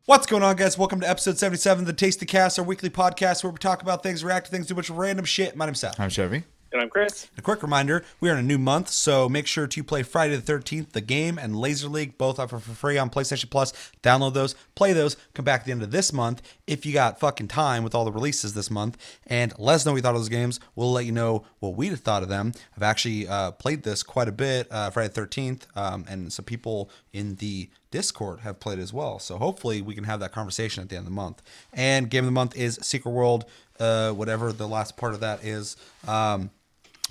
What's going on, guys? Welcome to episode 77 of the Tasty Cast, our weekly podcast where we talk about things, react to things, do a bunch of random shit. My name's Seth. I'm Chevy. And I'm Chris. A quick reminder, we are in a new month, so make sure to play Friday the 13th, The Game, and Laser League, both offer for free on PlayStation Plus. Download those, play those, come back at the end of this month if you got fucking time with all the releases this month, and let us know what you thought of those games. We'll let you know what we thought of them. I've actually played this quite a bit, Friday the 13th, and some people in the Discord have played as well, so hopefully we can have that conversation at the end of the month. And Game of the Month is Secret World, whatever the last part of that is,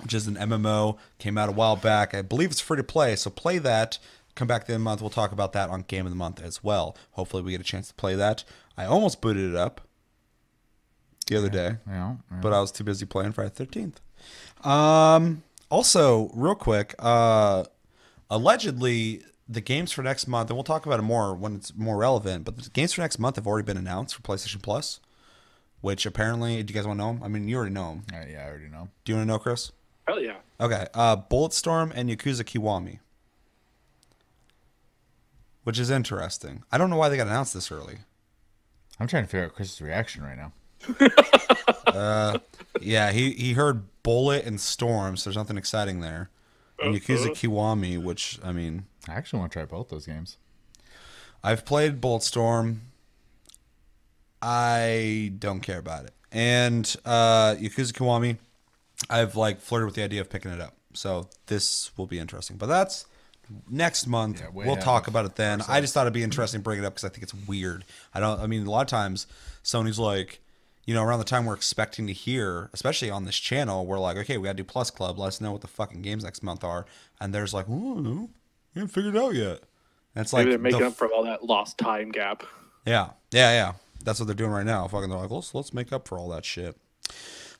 which is an MMO, came out a while back. I believe it's free to play, so play that. Come back the end of the month. We'll talk about that on Game of the Month as well. Hopefully we get a chance to play that. I almost booted it up the other day, but I was too busy playing Friday the 13th. Also, real quick, allegedly the games for next month, and we'll talk about it more when it's more relevant, but the games for next month have already been announced for PlayStation Plus, which apparently, do you guys want to know them? I mean, you already know them. Yeah, I already know. Do you want to know, Chris? Hell yeah. Okay. Bulletstorm and Yakuza Kiwami, which is interesting. I don't know why they got announced this early. I'm trying to figure out Chris's reaction right now. Yeah, he heard Bullet and Storm, so there's nothing exciting there. And Yakuza Kiwami, which, I mean, I actually want to try both those games. I've played Bulletstorm. I don't care about it. And Yakuza Kiwami, I've like flirted with the idea of picking it up. So this will be interesting. But that's next month. Yeah, we'll talk about it then. I just thought it'd be interesting to bring it up because I think it's weird. I mean, a lot of times Sony's like, you know, around the time we're expecting to hear, especially on this channel, we're like, okay, we got to do Plus Club. Let us know what the fucking games next month are. And there's like, oh, no, you haven't figured it out yet. And it's Maybe like they're making up for all that lost time gap. Yeah. That's what they're doing right now. Fucking, they're like, let's make up for all that shit.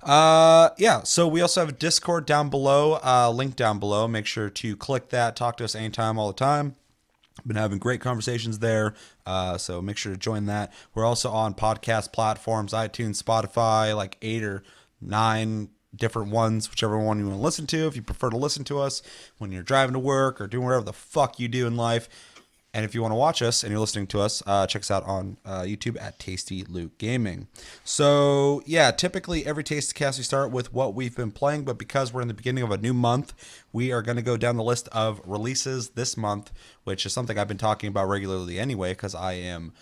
Yeah. So we also have a Discord down below, link down below. Make sure to click that. Talk to us anytime, all the time. Been having great conversations there, so make sure to join that. We're also on podcast platforms, iTunes, Spotify, like 8 or 9 different ones, whichever one you want to listen to. If you prefer to listen to us when you're driving to work or doing whatever the fuck you do in life. And if you want to watch us and you're listening to us, check us out on YouTube at Tasty Loot Gaming. So, yeah, typically every Tasty Cast we start with what we've been playing, but because we're in the beginning of a new month, we are going to go down the list of releases this month, which is something I've been talking about regularly anyway, because I am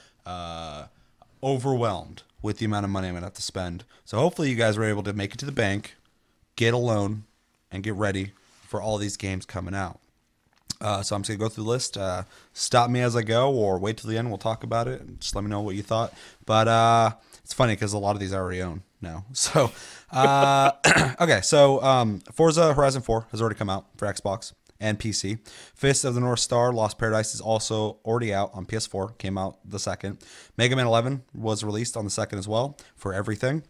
overwhelmed with the amount of money I'm going to have to spend. So hopefully you guys were able to make it to the bank, get a loan, and get ready for all these games coming out. So I'm just going to go through the list. Stop me as I go or wait till the end. We'll talk about it. And just let me know what you thought. But it's funny because a lot of these I already own now. So, okay. So Forza Horizon 4 has already come out for Xbox and PC. Fist of the North Star Lost Paradise is also already out on PS4. Came out the 2nd. Megaman 11 was released on the 2nd as well for everything.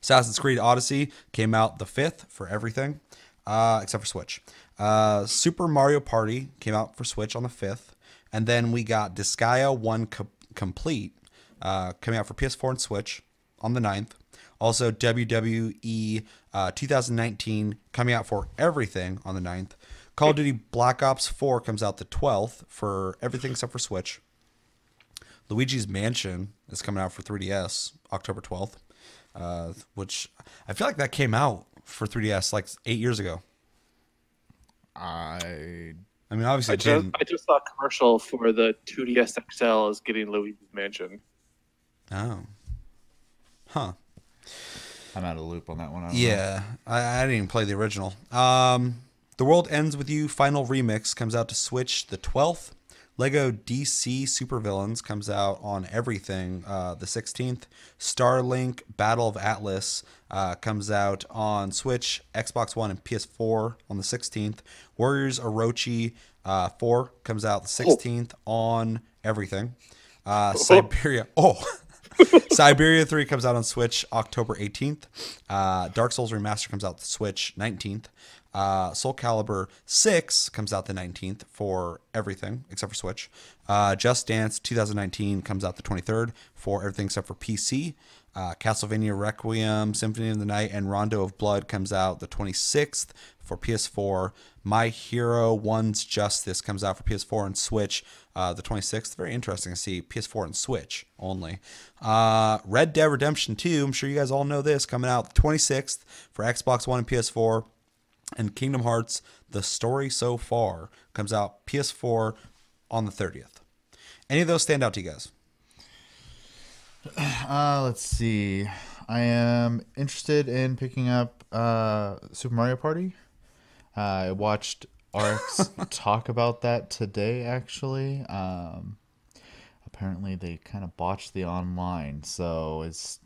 Assassin's Creed Odyssey came out the 5th for everything. Except for Switch. Super Mario Party came out for Switch on the 5th. And then we got Disgaea 1 Complete coming out for PS4 and Switch on the 9th. Also WWE 2019 coming out for everything on the 9th. Call of Duty Black Ops 4 comes out the 12th for everything except for Switch. Luigi's Mansion is coming out for 3DS October 12th, which I feel like that came out for 3DS like 8 years ago. I mean, obviously, I just saw a commercial for the 2DS XL is getting Luigi's Mansion. Oh. Huh. I'm out of the loop on that one. I didn't even play the original. The World Ends With You Final Remix comes out to Switch the 12th. Lego DC Supervillains comes out on everything the 16th. Starlink Battle of Atlas comes out on Switch, Xbox One, and PS4 on the 16th. Warriors Orochi 4 comes out the 16th on everything. Siberia. Siberia 3 comes out on Switch October 18th. Dark Souls Remaster comes out the Switch 19th. Soul Calibur 6 comes out the 19th for everything except for Switch. Just Dance 2019 comes out the 23rd for everything except for PC. Castlevania Requiem, Symphony of the Night, and Rondo of Blood comes out the 26th for PS4. My Hero One's Justice comes out for PS4 and Switch the 26th. Very interesting to see PS4 and Switch only. Red Dead Redemption 2, I'm sure you guys all know this, coming out the 26th for Xbox One and PS4. And Kingdom Hearts, The Story So Far, comes out PS4 on the 30th. Any of those stand out to you guys? Let's see. I am interested in picking up Super Mario Party. I watched RX talk about that today, actually. Apparently, they kind of botched the online, so it's...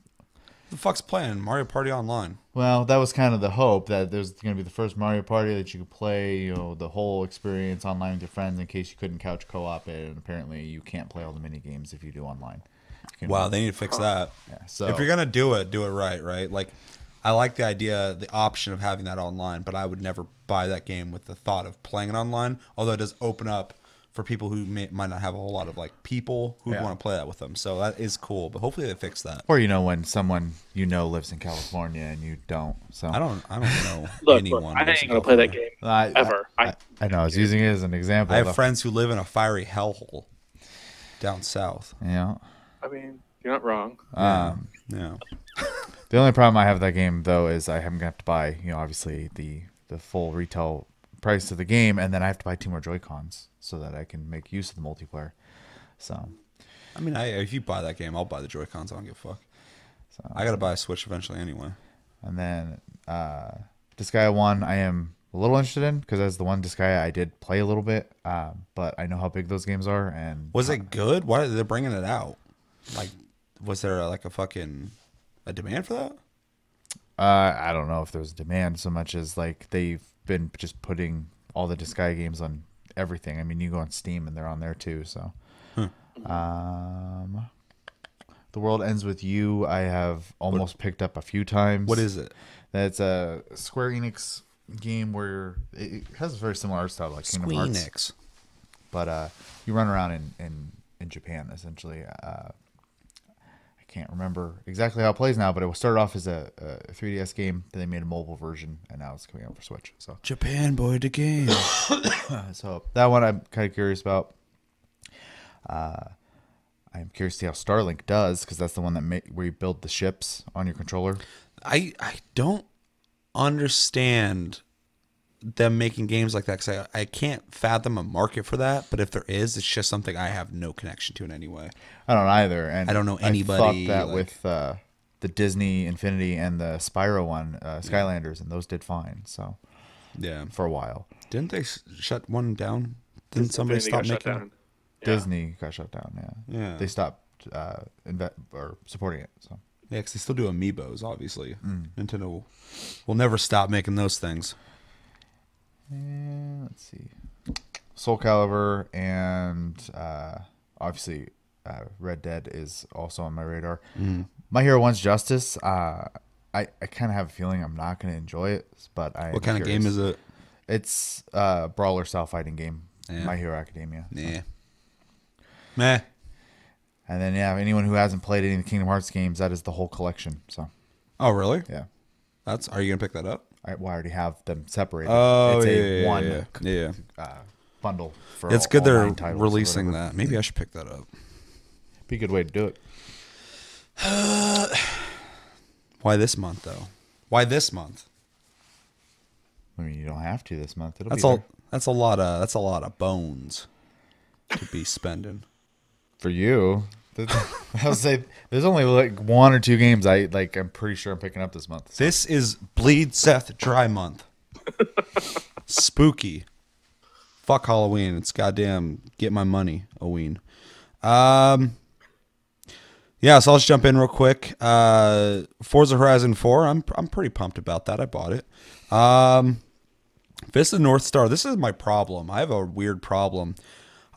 The fuck's playing Mario Party Online? Well, that was kind of the hope, that there's going to be the first Mario Party that you could play, the whole experience online with your friends in case you couldn't couch co-op it, and apparently you can't play all the mini games if you do online. Wow, they need to fix that. Yeah, so if you're gonna do it right? Like, I like the idea, the option of having that online, but I would never buy that game with the thought of playing it online. Although it does open up for people who might not have a whole lot of like people who want to play that with them. So that is cool. But hopefully they fix that. Or when someone lives in California and you don't. So I don't know Look, anyone. I ain't gonna play that game ever. I know. I was using it as an example. I have friends who live in a fiery hellhole down south. Yeah. I mean, you're not wrong. Yeah. The only problem I have with that game, though, is I haven't got to buy, obviously the full retail price of the game, and then I have to buy 2 more Joy-Cons so that I can make use of the multiplayer. So, I mean, if you buy that game, I'll buy the Joy-Cons. I don't give a fuck. So, I got to buy a Switch eventually anyway. And then Disgaea 1, I am a little interested in, because as the one Disgaea, I did play a little bit, but I know how big those games are. And was it good? Why are they bringing it out? Like, was there a demand for that? I don't know if there's demand so much as like they've been just putting all the Disgaea games on everything. I mean, you go on Steam and they're on there too. So, The World Ends With You, I have almost picked up a few times. What is it? That's a Square Enix game where it has a very similar art style like Kingdom Hearts. Squeenix. But you run around in Japan essentially. I can't remember exactly how it plays now, but it started off as a 3DS game. Then they made a mobile version, and now it's coming out for Switch. So Japan boy the game. so that one I'm kind of curious about. I'm curious to see how Starlink does, because that's the one where you build the ships on your controller. I don't understand them making games like that, because I can't fathom a market for that. But if there is, it's just something I have no connection to in any way. I don't either, and I don't know anybody. I thought that with the Disney Infinity and the Spyro one, Skylanders, and those did fine. So yeah, for a while. Didn't they shut one down? Didn't somebody stop making? Down. Disney got shut down. Yeah. They stopped supporting it. So Yeah, because they still do amiibos, obviously. Nintendo will never stop making those things. And let's see, Soul Calibur and obviously Red Dead is also on my radar. My Hero One's Justice. I kind of have a feeling I'm not going to enjoy it, but What kind of game is it? It's a brawler style fighting game. Yeah. My Hero Academia. Yeah. Meh. And then anyone who hasn't played any of the Kingdom Hearts games, that is the whole collection. So. Oh really? Yeah. Are you gonna pick that up? I already have them separated. Oh, it's yeah, one bundle for it's good they're 9 titles releasing that. Maybe I should pick that up. Be a good way to do it. Why this month though? Why this month? I mean, you don't have to this month. That's a lot of bones to be spending. For you. I'll say there's only like 1 or 2 games I'm pretty sure I'm picking up this month. So. This is Bleed Seth Dry month. Spooky. Fuck Halloween. It's goddamn get my money, Halloween. Yeah, so I'll just jump in real quick. Forza Horizon 4, I'm pretty pumped about that. I bought it. Fist of the North Star, this is my problem. I have a weird problem.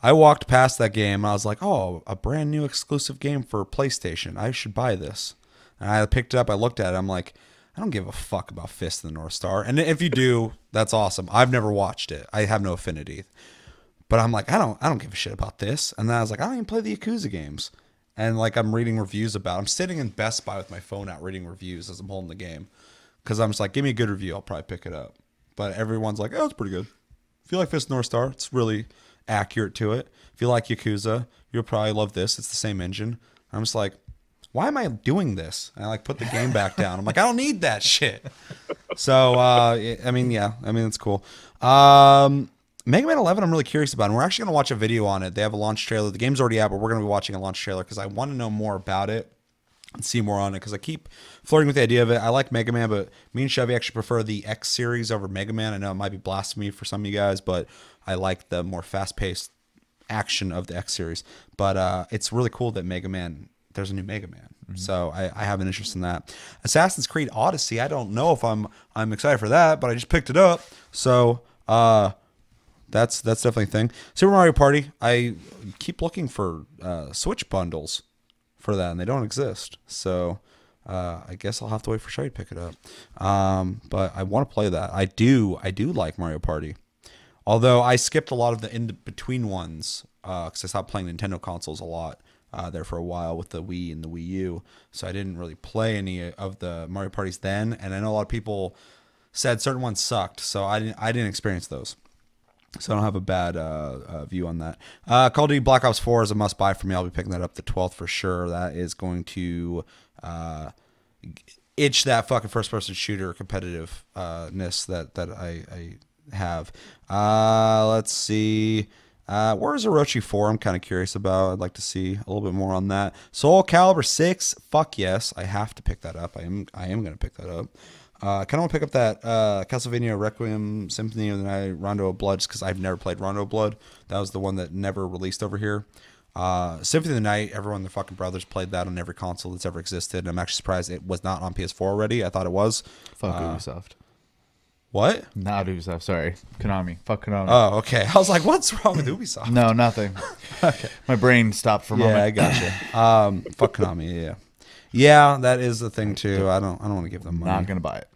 I walked past that game and I was like, oh, a brand new exclusive game for PlayStation. I should buy this. And I picked it up, I looked at it, I'm like, I don't give a fuck about Fist of the North Star. And if you do, that's awesome. I've never watched it. I have no affinity. But I'm like, I don't give a shit about this. And then I was like, I don't even play the Yakuza games. and like I'm reading reviews about. I'm sitting in Best Buy with my phone out reading reviews as I'm holding the game because I'm just like, give me a good review, I'll probably pick it up. But everyone's like, oh, it's pretty good. If you like Fist North Star, it's really accurate to it. If you like Yakuza, you'll probably love this. It's the same engine. I'm just like, why am I doing this? And I like put the game back down. I'm like, I don't need that shit. So I mean, it's cool. Mega Man 11, I'm really curious about, and we're actually going to watch a video on it. They have a launch trailer. The game's already out, but we're going to be watching a launch trailer because I want to know more about it and see more on it because I keep flirting with the idea of it. I like Mega Man, but me and Chevy actually prefer the X series over Mega Man. I know it might be blasphemy for some of you guys, but I like the more fast-paced action of the X series. But it's really cool that Mega Man, there's a new Mega Man. Mm-hmm. So I have an interest in that. Assassin's Creed Odyssey, I don't know if I'm excited for that, but I just picked it up. So that's definitely a thing. Super Mario Party, I keep looking for Switch bundles for that, and they don't exist. So I guess I'll have to wait for Shay to pick it up. But I want to play that. I do like Mario Party. Although I skipped a lot of the in-between ones because I stopped playing Nintendo consoles a lot there for a while with the Wii and the Wii U. So I didn't really play any of the Mario Parties then. And I know a lot of people said certain ones sucked, so I didn't experience those. So I don't have a bad view on that. Call of Duty Black Ops 4 is a must-buy for me. I'll be picking that up the 12th for sure. That is going to itch that fucking first-person shooter competitiveness that I have. Let's see. Where's Orochi 4? I'm kind of curious about. I'd like to see a little bit more on that. Soul Calibur 6. Fuck yes. I have to pick that up. I am going to pick that up. I kind of want to pick up that Castlevania Requiem Symphony of the Night Rondo of Blood just because I've never played Rondo of Blood. That was the one that never released over here. Symphony of the Night, everyone, their fucking brothers played that on every console that's ever existed. And I'm actually surprised it was not on PS4 already. I thought it was. Fuck Ubisoft. What? Not Ubisoft, sorry. Konami. Fuck Konami. Oh, okay. I was like, what's wrong with Ubisoft? No, nothing. Okay. My brain stopped for a moment. Yeah, I gotcha. Fuck Konami, yeah. Yeah, that is the thing too. I don't want to give them money. Not gonna buy it.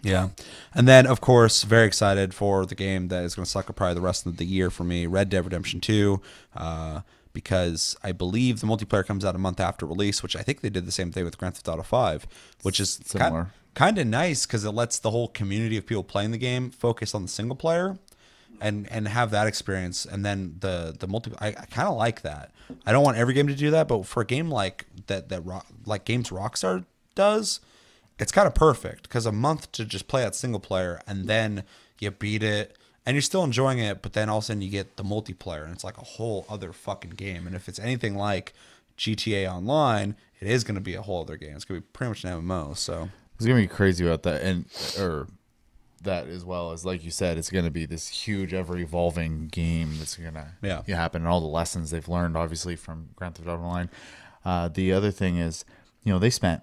Yeah. And then, of course, very excited for the game that is going to suck up probably the rest of the year for me, Red Dead Redemption 2, because I believe the multiplayer comes out a month after release, which I think they did the same thing with Grand Theft Auto 5, which is similar. Kind of nice because it lets the whole community of people playing the game focus on the single player and have that experience. And then the multiplayer, I kind of like that. I don't want every game to do that, but for a game like like games Rockstar does, it's kind of perfect because a month to just play that single player and then you beat it and you're still enjoying it, but then all of a sudden you get the multiplayer and it's like a whole other fucking game. And if it's anything like GTA Online, it is going to be a whole other game. It's going to be pretty much an MMO. So it's going to be crazy about that. Or that as well as, like you said, it's going to be this huge, ever-evolving game that's going to happen and all the lessons they've learned, obviously, from Grand Theft Auto Online. The other thing is, they spent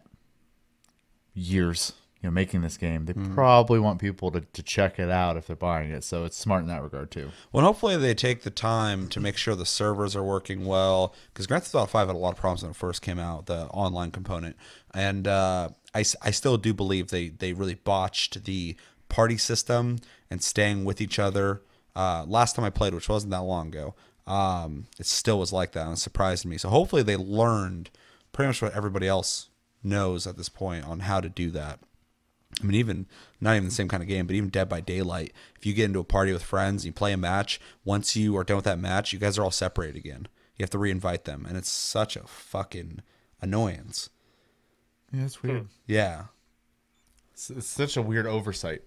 years making this game. They probably want people to check it out if they're buying it, so it's smart in that regard too. Well, hopefully they take the time to make sure the servers are working well, because Grand Theft Auto 5 had a lot of problems when it first came out, the online component, and I still do believe they really botched the party system and staying with each other. Last time I played, which wasn't that long ago, it still was like that, and it surprised me. So hopefully they learned pretty much what everybody else knows at this point on how to do that. I mean, even not even the same kind of game, but even Dead by Daylight, if you get into a party with friends and you play a match, once you are done with that match, you guys are all separated again. You have to reinvite them, and it's such a fucking annoyance. Yeah, it's weird. Yeah. It's such a weird oversight.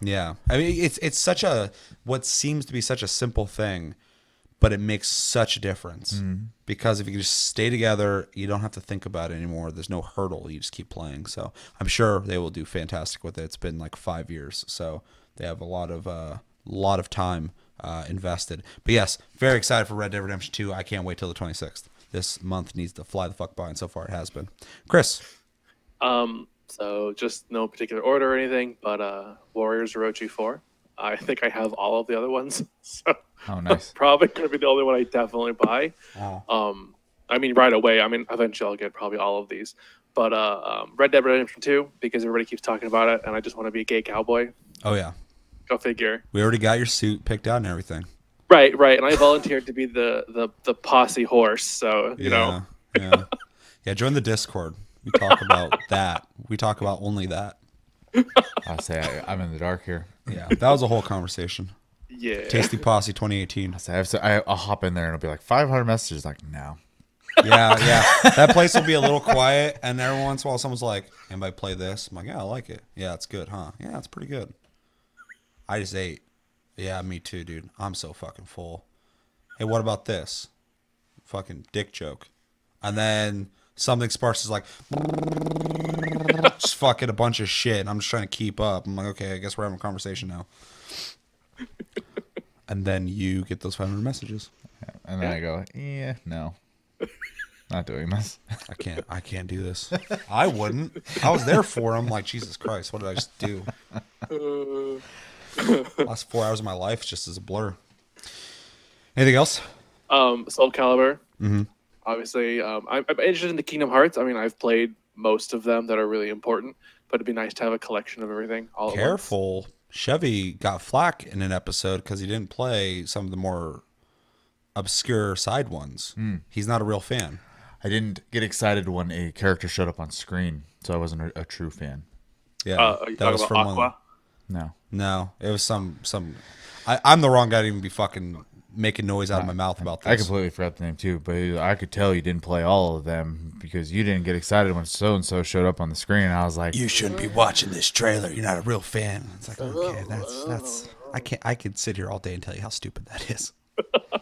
Yeah. I mean, it's such a, what seems to be such a simple thing, but it makes such a difference because if you can just stay together, you don't have to think about it anymore. There's no hurdle. You just keep playing. So I'm sure they will do fantastic with it. It's been like 5 years, so they have a lot of time invested. But yes, very excited for Red Dead Redemption 2. I can't wait till the 26th. This month needs to fly the fuck by, and so far it has been. Chris. So just no particular order or anything, but Warriors Orochi 4. I think I have all of the other ones, so nice. Probably going to be the only one I definitely buy. Oh. I mean, right away. I mean, eventually I'll get probably all of these. But Red Dead Redemption 2, because everybody keeps talking about it, and I just want to be a gay cowboy. Oh, yeah. Go figure. We already got your suit picked out and everything. Right. And I volunteered to be the posse horse, so, you know. Yeah. Yeah, join the Discord. We talk about that. We talk about only that. I say I'm in the dark here. Yeah, that was a whole conversation. Yeah. Tasty Posse 2018. I say I'll hop in there and it'll be like 500 messages. Like, no. Yeah. That place will be a little quiet, and every once in a while someone's like, anybody play this? I'm like, yeah, I like it. Yeah, it's good, huh? Yeah, it's pretty good. I just ate. Yeah, me too, dude. I'm so fucking full. Hey, what about this? Fucking dick joke. And then something sparks is like, just fucking a bunch of shit. And I'm just trying to keep up. I'm like, okay, I guess we're having a conversation now. And then you get those 500 messages. And then I go, yeah, no. Not doing this. I can't do this. I wouldn't. I was there for him. Like, Jesus Christ, what did I just do? Last 4 hours of my life just as a blur. Anything else? Soul Calibur. Mm-hmm. Obviously, I'm interested in the Kingdom Hearts. I mean, I've played most of them that are really important, but it'd be nice to have a collection of everything. All Careful. At once. Chevy got flack in an episode because he didn't play some of the more obscure side ones. He's not a real fan. I didn't get excited when a character showed up on screen, so I wasn't a true fan. Yeah, are you talking about Aqua? No, it was some. I'm the wrong guy to even be fucking making noise out of my mouth about this. I completely forgot the name too, but I could tell you didn't play all of them because you didn't get excited when so and so showed up on the screen. And I was like, "You shouldn't be watching this trailer. You're not a real fan." It's like, okay, that's. I could sit here all day and tell you how stupid that is.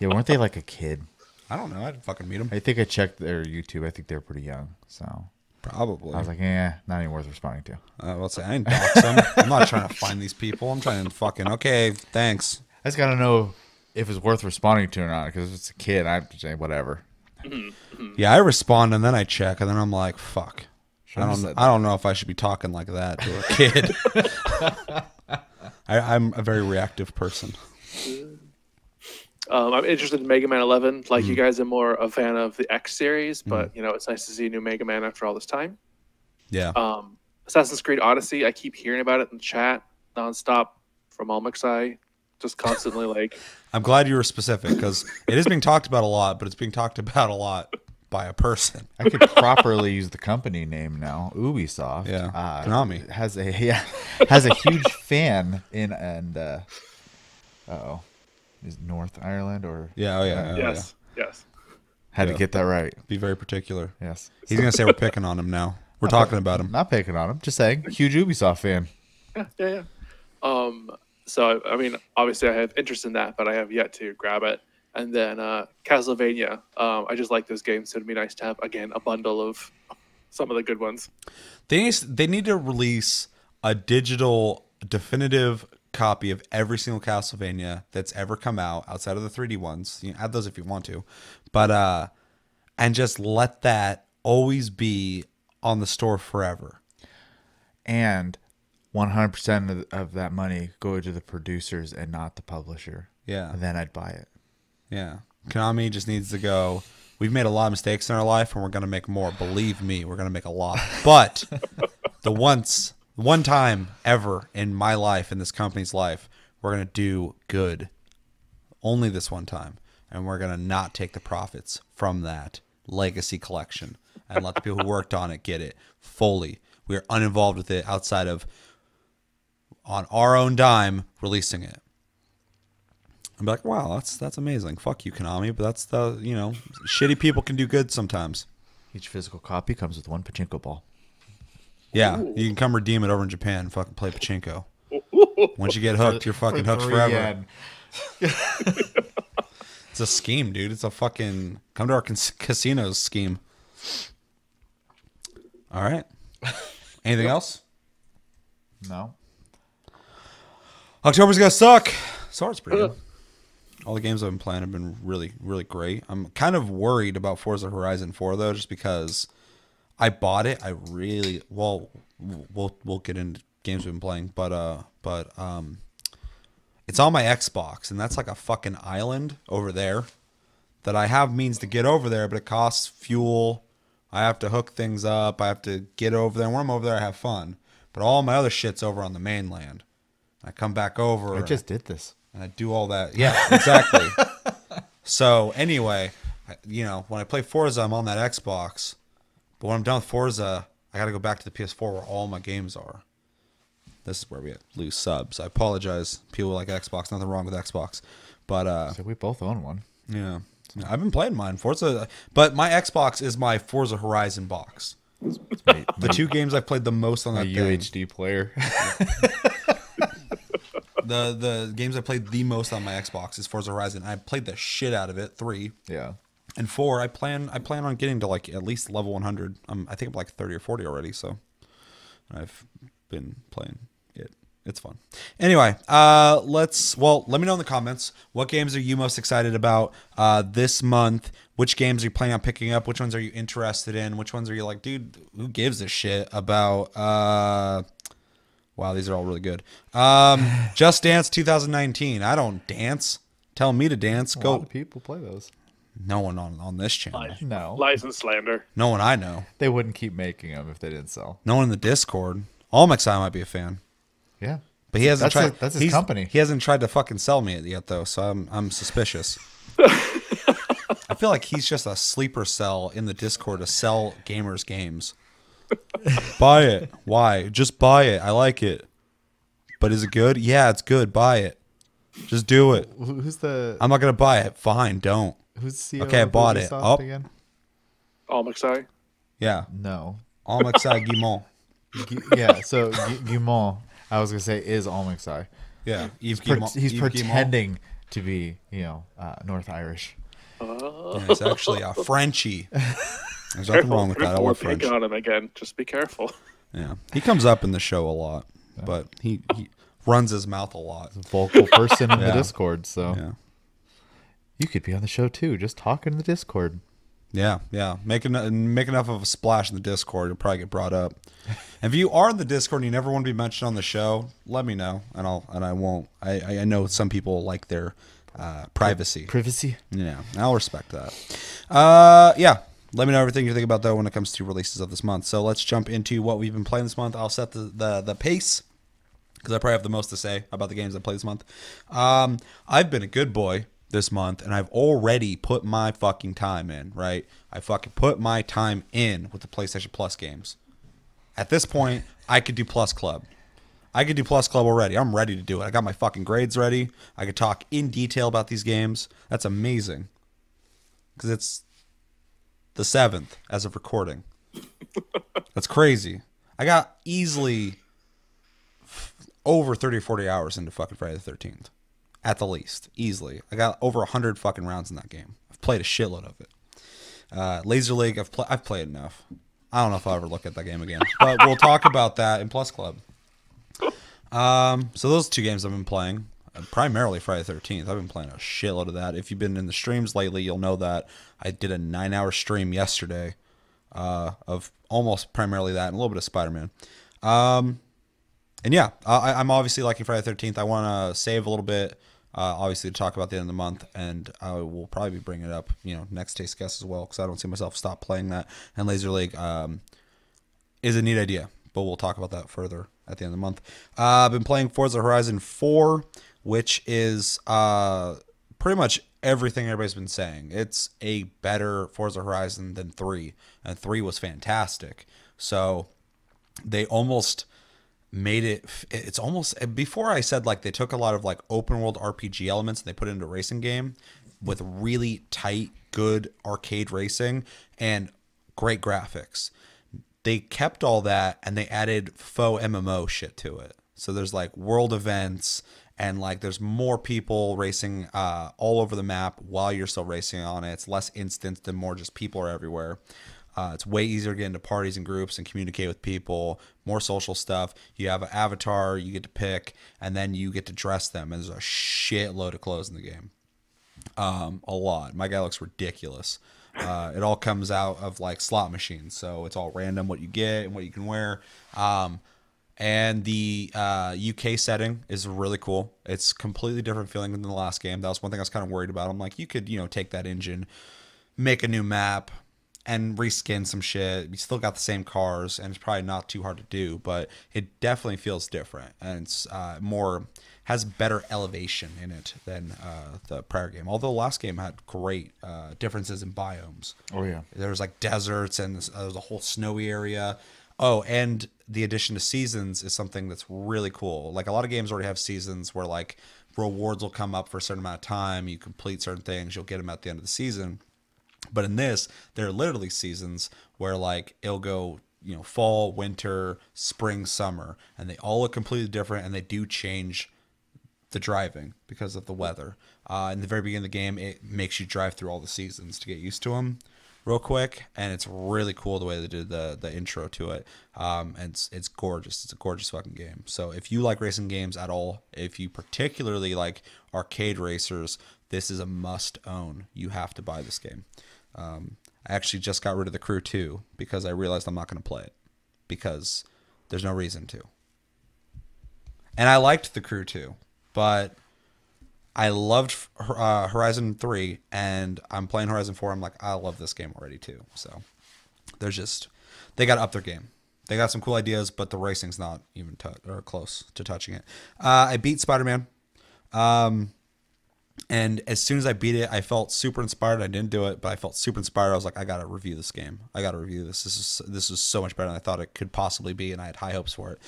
Yeah, weren't they like a kid? I don't know. I didn't fucking meet them. I think I checked their YouTube. I think they're pretty young, so probably. I was like, not even worth responding to. I'll say I didn't dox them. I'm not trying to find these people. I'm trying to fucking okay. Thanks. I just gotta know if it's worth responding to or not. Because if it's a kid, I have to say whatever. Yeah, I respond and then I check and then I'm like, fuck. I don't know if I should be talking like that to a kid. I'm a very reactive person. I'm interested in Megaman 11. Like you guys, I'm more a fan of the X series, but it's nice to see a new Mega Man after all this time. Yeah. Assassin's Creed Odyssey. I keep hearing about it in the chat nonstop from Almexai, just constantly like. I'm glad you were specific because it is being talked about a lot, but it's being talked about a lot by a person. I could properly use the company name now. Ubisoft. Yeah. Konami has a huge fan in is it North Ireland or Yes. Had to get that right. Be very particular. Yes. He's gonna say we're picking on him now. We're talking about him. Not picking on him. Just saying. Huge Ubisoft fan. Yeah. So I mean, obviously, I have interest in that, but I have yet to grab it. And then Castlevania. I just like those games, so it'd be nice to have again a bundle of some of the good ones. They need to release a digital definitive copy of every single Castlevania that's ever come out outside of the 3D ones. You can add those if you want to, but and just let that always be on the store forever. And 100% of that money go to the producers and not the publisher. Yeah. And then I'd buy it. Yeah. Konami just needs to go, we've made a lot of mistakes in our life and we're going to make more. Believe me, we're going to make a lot. But the one time ever in my life, in this company's life, we're going to do good. Only this one time. And we're going to not take the profits from that legacy collection and let the people who worked on it get it fully. We are uninvolved with it outside of on our own dime releasing it. I'm like, wow, that's amazing. Fuck you, Konami, but that's the, shitty people can do good sometimes. Each physical copy comes with one pachinko ball. Yeah, you can come redeem it over in Japan and fucking play pachinko. Once you get hooked, you're fucking hooked forever. It's a scheme, dude. It's a fucking come to our casinos scheme. All right. Anything else? No. October's gonna suck. So it's pretty good. All the games I've been playing have been really, really great. I'm kind of worried about Forza Horizon 4 though, just because I bought it. I really we'll get into games we've been playing, but it's on my Xbox, and that's like a fucking island over there that I have means to get over there, but it costs fuel. I have to hook things up. I have to get over there. And when I'm over there, I have fun. But all my other shit's over on the mainland. I come back over. I just did this. And I do all that. Yeah, exactly. So anyway, when I play Forza, I'm on that Xbox. But when I'm done with Forza, I got to go back to the PS4 where all my games are. This is where we lose subs. I apologize. People like Xbox. Nothing wrong with Xbox. But So we both own one. yeah. I've been playing mine. Forza. But my Xbox is my Forza Horizon box. The two games I've played the most on that thing. UHD player. The games I played the most on my Xbox is Forza Horizon. I played the shit out of it. 3. Yeah. And 4, I plan on getting to like at least level 100. I think I'm like 30 or 40 already, so I've been playing it. It's fun. Anyway, let me know in the comments, what games are you most excited about this month? Which games are you planning on picking up? Which ones are you interested in? Which ones are you like, dude, who gives a shit about wow, these are all really good. Just Dance 2019. I don't dance. Tell me to dance. A Go. lot of people play those. No one on this channel. No. License slander. No one I know. They wouldn't keep making them if they didn't sell. No one in the Discord. Almexai might be a fan, Yeah. but he hasn't tried. That's his company. He hasn't tried to fucking sell me it yet, though. So I'm suspicious. I feel like he's just a sleeper cell in the Discord to sell gamers games. Buy it. Why? Just buy it. I like it. But is it good? Yeah, it's good. Buy it. Just do it. Who's the I'm not gonna buy it. Fine, don't. who's the CEO Okay, I of bought it. Ubisoft Oh. again? Almexai. Yeah. No. Almexai Guimont. Yeah, so Guimont, I was gonna say, is Almexai. Yeah. Yves He's Guillemot. Yves pretending to be, North Irish. Guillemot. Yeah, it's actually a Frenchie. There's nothing wrong with that. I love French. On him again. Just be careful. Yeah, he comes up in the show a lot, but he runs his mouth a lot. Vocal person in the Yeah. Discord, so Yeah. you could be on the show too, just talking in the Discord. Yeah, yeah. Make enough of a splash in the Discord, you'll probably get brought up. And if you are in the Discord and you never want to be mentioned on the show, let me know, and I won't. I know some people like their privacy. Privacy. Yeah, I'll respect that. Yeah. Let me know everything you think about that when it comes to releases of this month. So let's jump into what we've been playing this month. I'll set the pace because I probably have the most to say about the games I played this month. I've been a good boy this month, and I've already put my fucking time in, right? I fucking put my time in with the PlayStation Plus games. At this point, I could do Plus Club. I could do Plus Club already. I'm ready to do it. I got my fucking grades ready. I could talk in detail about these games. That's amazing. Because it's the 7th as of recording. That's crazy. I got easily over 30 or 40 hours into fucking Friday the 13th. At the least. Easily. I got over 100 fucking rounds in that game. I've played a shitload of it. Laser League, I've played enough. I don't know if I'll ever look at that game again. But we'll talk about that in Plus Club. So those 2 games I've been playing. Primarily Friday the 13th. I've been playing a shitload of that. If you've been in the streams lately, you'll know that I did a 9-hour stream yesterday of almost primarily that and a little bit of Spider-Man. And yeah, I'm obviously liking Friday the 13th. I want to save a little bit, obviously, to talk about the end of the month, and I will probably be bringing it up, next Taste Guest as well, because I don't see myself stop playing that. And Laser League is a neat idea, but we'll talk about that further at the end of the month. I've been playing Forza Horizon 4, which is pretty much everything everybody's been saying. It's a better Forza Horizon than 3, and 3 was fantastic. So they almost made it's almost, before I said like they took a lot of like open world RPG elements and they put it into a racing game with really tight, good arcade racing and great graphics. They kept all that and they added faux MMO shit to it. So there's like world events and like there's more people racing all over the map while you're still racing on it. It's less instanced and more just people are everywhere. It's way easier to get into parties and groups and communicate with people, more social stuff. You have an avatar you get to pick, and then you get to dress them. And there's a shitload of clothes in the game. A lot. My guy looks ridiculous. It all comes out of like slot machines, so it's all random what you get and what you can wear. And the UK setting is really cool. It's completely different feeling than the last game. That was one thing I was kind of worried about. I'm like, you could, take that engine, make a new map, and reskin some shit. You still got the same cars, and it's probably not too hard to do, but it definitely feels different, and it's more has better elevation in it than the prior game. Although the last game had great differences in biomes. Oh yeah. There was like deserts and there was a whole snowy area. Oh, and the addition to seasons is something that's really cool. Like a lot of games already have seasons where like rewards will come up for a certain amount of time. You complete certain things, you'll get them at the end of the season. But in this, there are literally seasons where like it'll go, fall, winter, spring, summer, and they all look completely different, and they do change the driving because of the weather. In the very beginning of the game, it makes you drive through all the seasons to get used to them real quick, and it's really cool the way they did the intro to it. And it's gorgeous. It's a gorgeous fucking game. So if you like racing games at all, if you particularly like arcade racers, this is a must own. You have to buy this game. I actually just got rid of the Crew 2 because I realized I'm not going to play it because there's no reason to. And I liked the Crew 2, but I loved Horizon 3, and I'm playing Horizon 4. I'm like, I love this game already too. So they got to up their game. They got some cool ideas, but the racing's not even close to touching it. I beat Spider-Man. And as soon as I beat it, I felt super inspired. I didn't do it, but I felt super inspired. I was like, I got to review this game. I got to review this. This is so much better than I thought it could possibly be, and I had high hopes for it.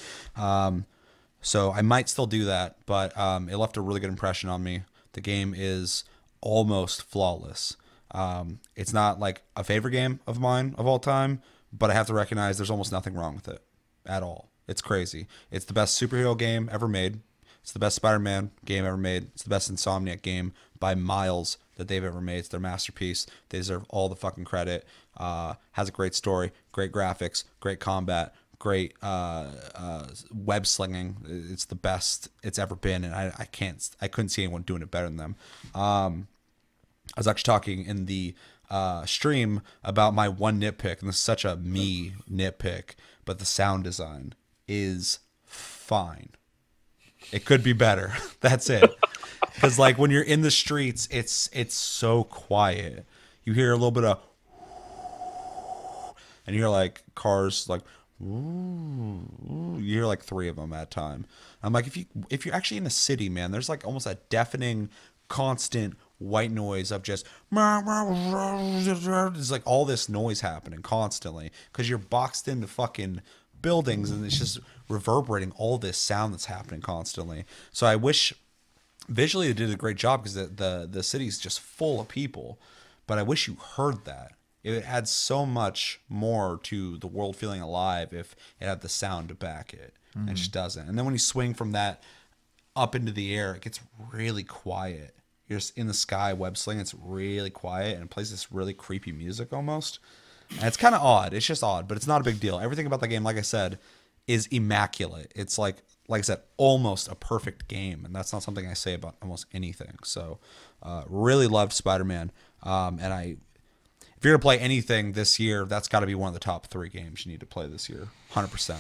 So I might still do that, but it left a really good impression on me. The game is almost flawless. It's not like a favorite game of mine of all time, but I have to recognize there's almost nothing wrong with it at all. It's crazy. It's the best superhero game ever made. It's the best Spider-Man game ever made. It's the best Insomniac game by miles that they've ever made. It's their masterpiece. They deserve all the fucking credit. Has a great story, great graphics, great combat, great web slinging. It's the best it's ever been, and I couldn't see anyone doing it better than them. I was actually talking in the stream about my one nitpick, and this is such a me nitpick, but the sound design is fine. It could be better. That's it. Because like when you're in the streets, it's so quiet. You hear a little bit of, and you hear like cars like, ooh, you hear like 3 of them at a time. I'm like, if you're actually in a city, man, there's like almost a deafening, constant white noise of just, there's like all this noise happening constantly because you're boxed into fucking buildings, and it's just reverberating all this sound that's happening constantly. So I wish visually they did a great job because the city's just full of people, but I wish you heard that. It adds so much more to the world feeling alive if it had the sound to back it. And it just doesn't. And then when you swing from that up into the air, it gets really quiet. You're just in the sky web sling. It's really quiet, and it plays this really creepy music almost. And it's kind of odd. It's just odd, but it's not a big deal. Everything about the game, like I said, is immaculate. It's like I said, almost a perfect game, and that's not something I say about almost anything. So, really loved Spider-Man, and if you're gonna play anything this year, that's got to be one of the top 3 games you need to play this year, 100%.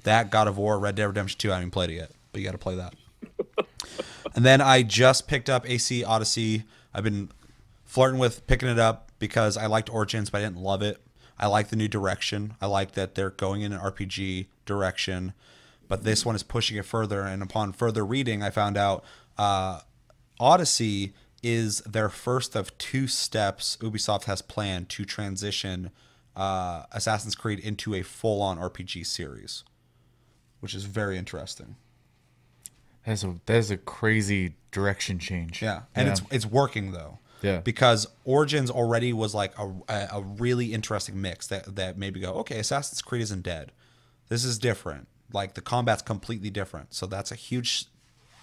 That, God of War, Red Dead Redemption 2. I haven't played it yet, but you got to play that. And then I just picked up AC Odyssey. I've been flirting with picking it up because I liked Origins, but I didn't love it. I like the new direction. I like that they're going in an RPG direction, but this one is pushing it further. And upon further reading, I found out Odyssey is their first of 2 steps Ubisoft has planned to transition Assassin's Creed into a full-on RPG series, which is very interesting. That is a crazy direction change. Yeah, and it's working though. Yeah, because Origins already was like a really interesting mix that made me go, okay, Assassin's Creed isn't dead. This is different. Like the combat's completely different, so that's a huge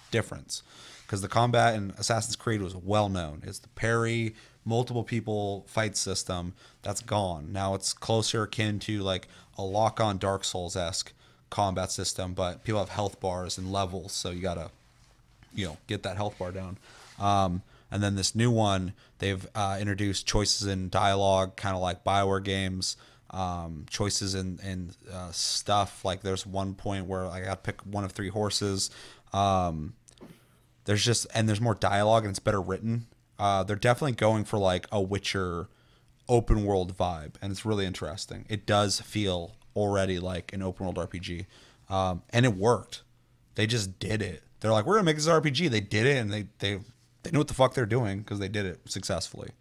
difference. Because the combat in Assassin's Creed was well known. It's the parry, multiple people fight system. That's gone. Now it's closer akin to like a lock-on Dark Souls-esque combat system, but people have health bars and levels, so you gotta, get that health bar down. And then this new one, they've introduced choices in dialogue, kind of like BioWare games. Choices in stuff. Like there's one point where I got to pick one of 3 horses. There's more dialogue, and it's better written. They're definitely going for like a Witcher open world vibe, and it's really interesting. It does feel already like an open world RPG, and it worked. They just did it. They're like, we're gonna make this RPG. They did it, and they knew what the fuck they're doing because they did it successfully.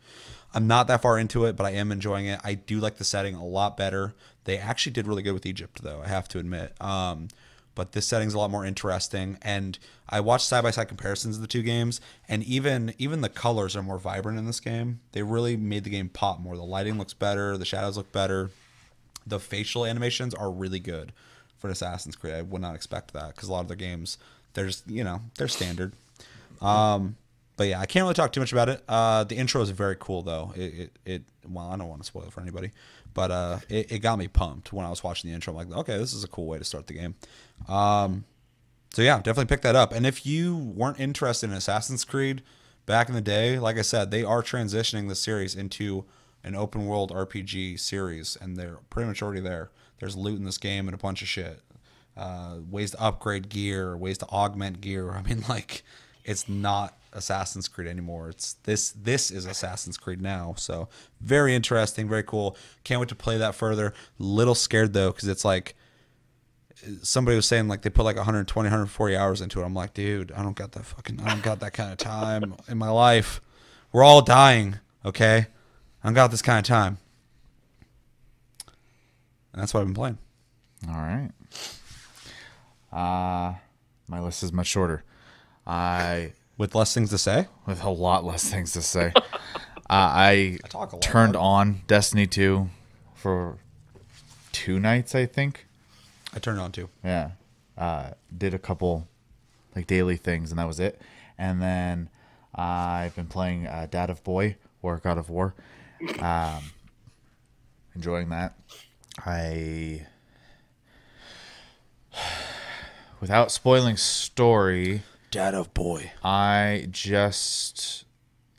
I'm not that far into it, but I am enjoying it. I do like the setting a lot better. They actually did really good with Egypt, though, I have to admit. But this setting's a lot more interesting. And I watched side-by-side comparisons of the two games, and even the colors are more vibrant in this game. They really made the game pop more. The lighting looks better. The shadows look better. The facial animations are really good for an Assassin's Creed. I would not expect that because a lot of their games, they're just, they're standard. But yeah, I can't really talk too much about it. The intro is very cool, though. Well, I don't want to spoil it for anybody, but it got me pumped when I was watching the intro. I'm like, okay, this is a cool way to start the game. So yeah, definitely pick that up. And if you weren't interested in Assassin's Creed back in the day, like I said, they are transitioning the series into an open world RPG series, and they're pretty much already there. There's loot in this game and a bunch of shit. Ways to upgrade gear, ways to augment gear. I mean, like, it's not Assassin's Creed anymore. It's this is Assassin's Creed now. So very interesting, very cool. Can't wait to play that further. Little scared though, because it's like somebody was saying like they put like 120, 140 hours into it. I'm like, dude, I don't got that kind of time in my life. We're all dying, okay? I don't got this kind of time. And that's what I've been playing. All right. My list is much shorter. With less things to say? With a lot less things to say. I talk a lot. Turned on Destiny 2 for 2 nights, I think. I turned on too. Yeah. Did a couple like daily things, and that was it. And then I've been playing Dad of Boy or God of War. Enjoying that. Without spoiling story, Dad of Boy. I just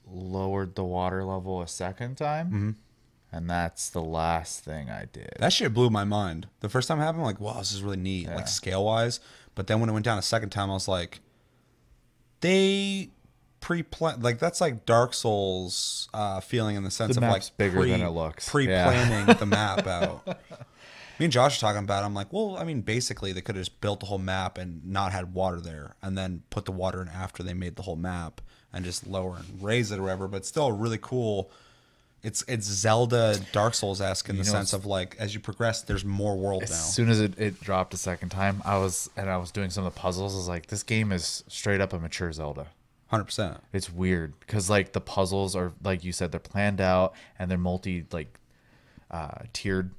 lowered the water level a second time. Mm-hmm. And that's the last thing I did. That shit blew my mind. The first time it happened, I'm like, wow, this is really neat, like scale-wise. But then when it went down a second time, I was like, they pre-plan, like that's like Dark Souls feeling in the sense The of map's like bigger than it looks. Pre-planning the map out. Me and Josh are talking about it. I'm like, well, I mean, basically they could have just built the whole map and not had water there, and then put the water in after they made the whole map and just lower and raise it or whatever. But still really cool. It's Zelda Dark Souls-esque in the sense of like as you progress, there's more world now. As soon as it dropped a second time, I was doing some of the puzzles. I was like, this game is straight up a mature Zelda. 100%. It's weird because like the puzzles are, like you said, they're planned out and they're multi tiered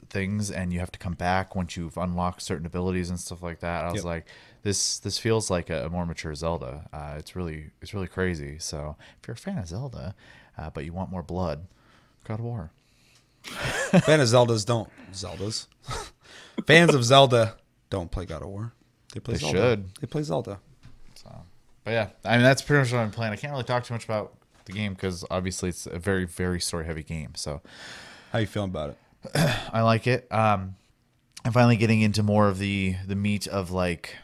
things, and you have to come back once you've unlocked certain abilities and stuff like that. I was like, this feels like a more mature Zelda. It's really crazy. So if you're a fan of Zelda, but you want more blood, God of War. Fan of Zeldas don't Zeldas. Fans of Zelda don't play God of War. They play Zelda. Should. They play Zelda. So, but yeah, I mean that's pretty much what I'm playing. I can't really talk too much about the game because obviously it's a very, very story heavy game. So how you feeling about it? I like it. I'm finally getting into more of the meat of like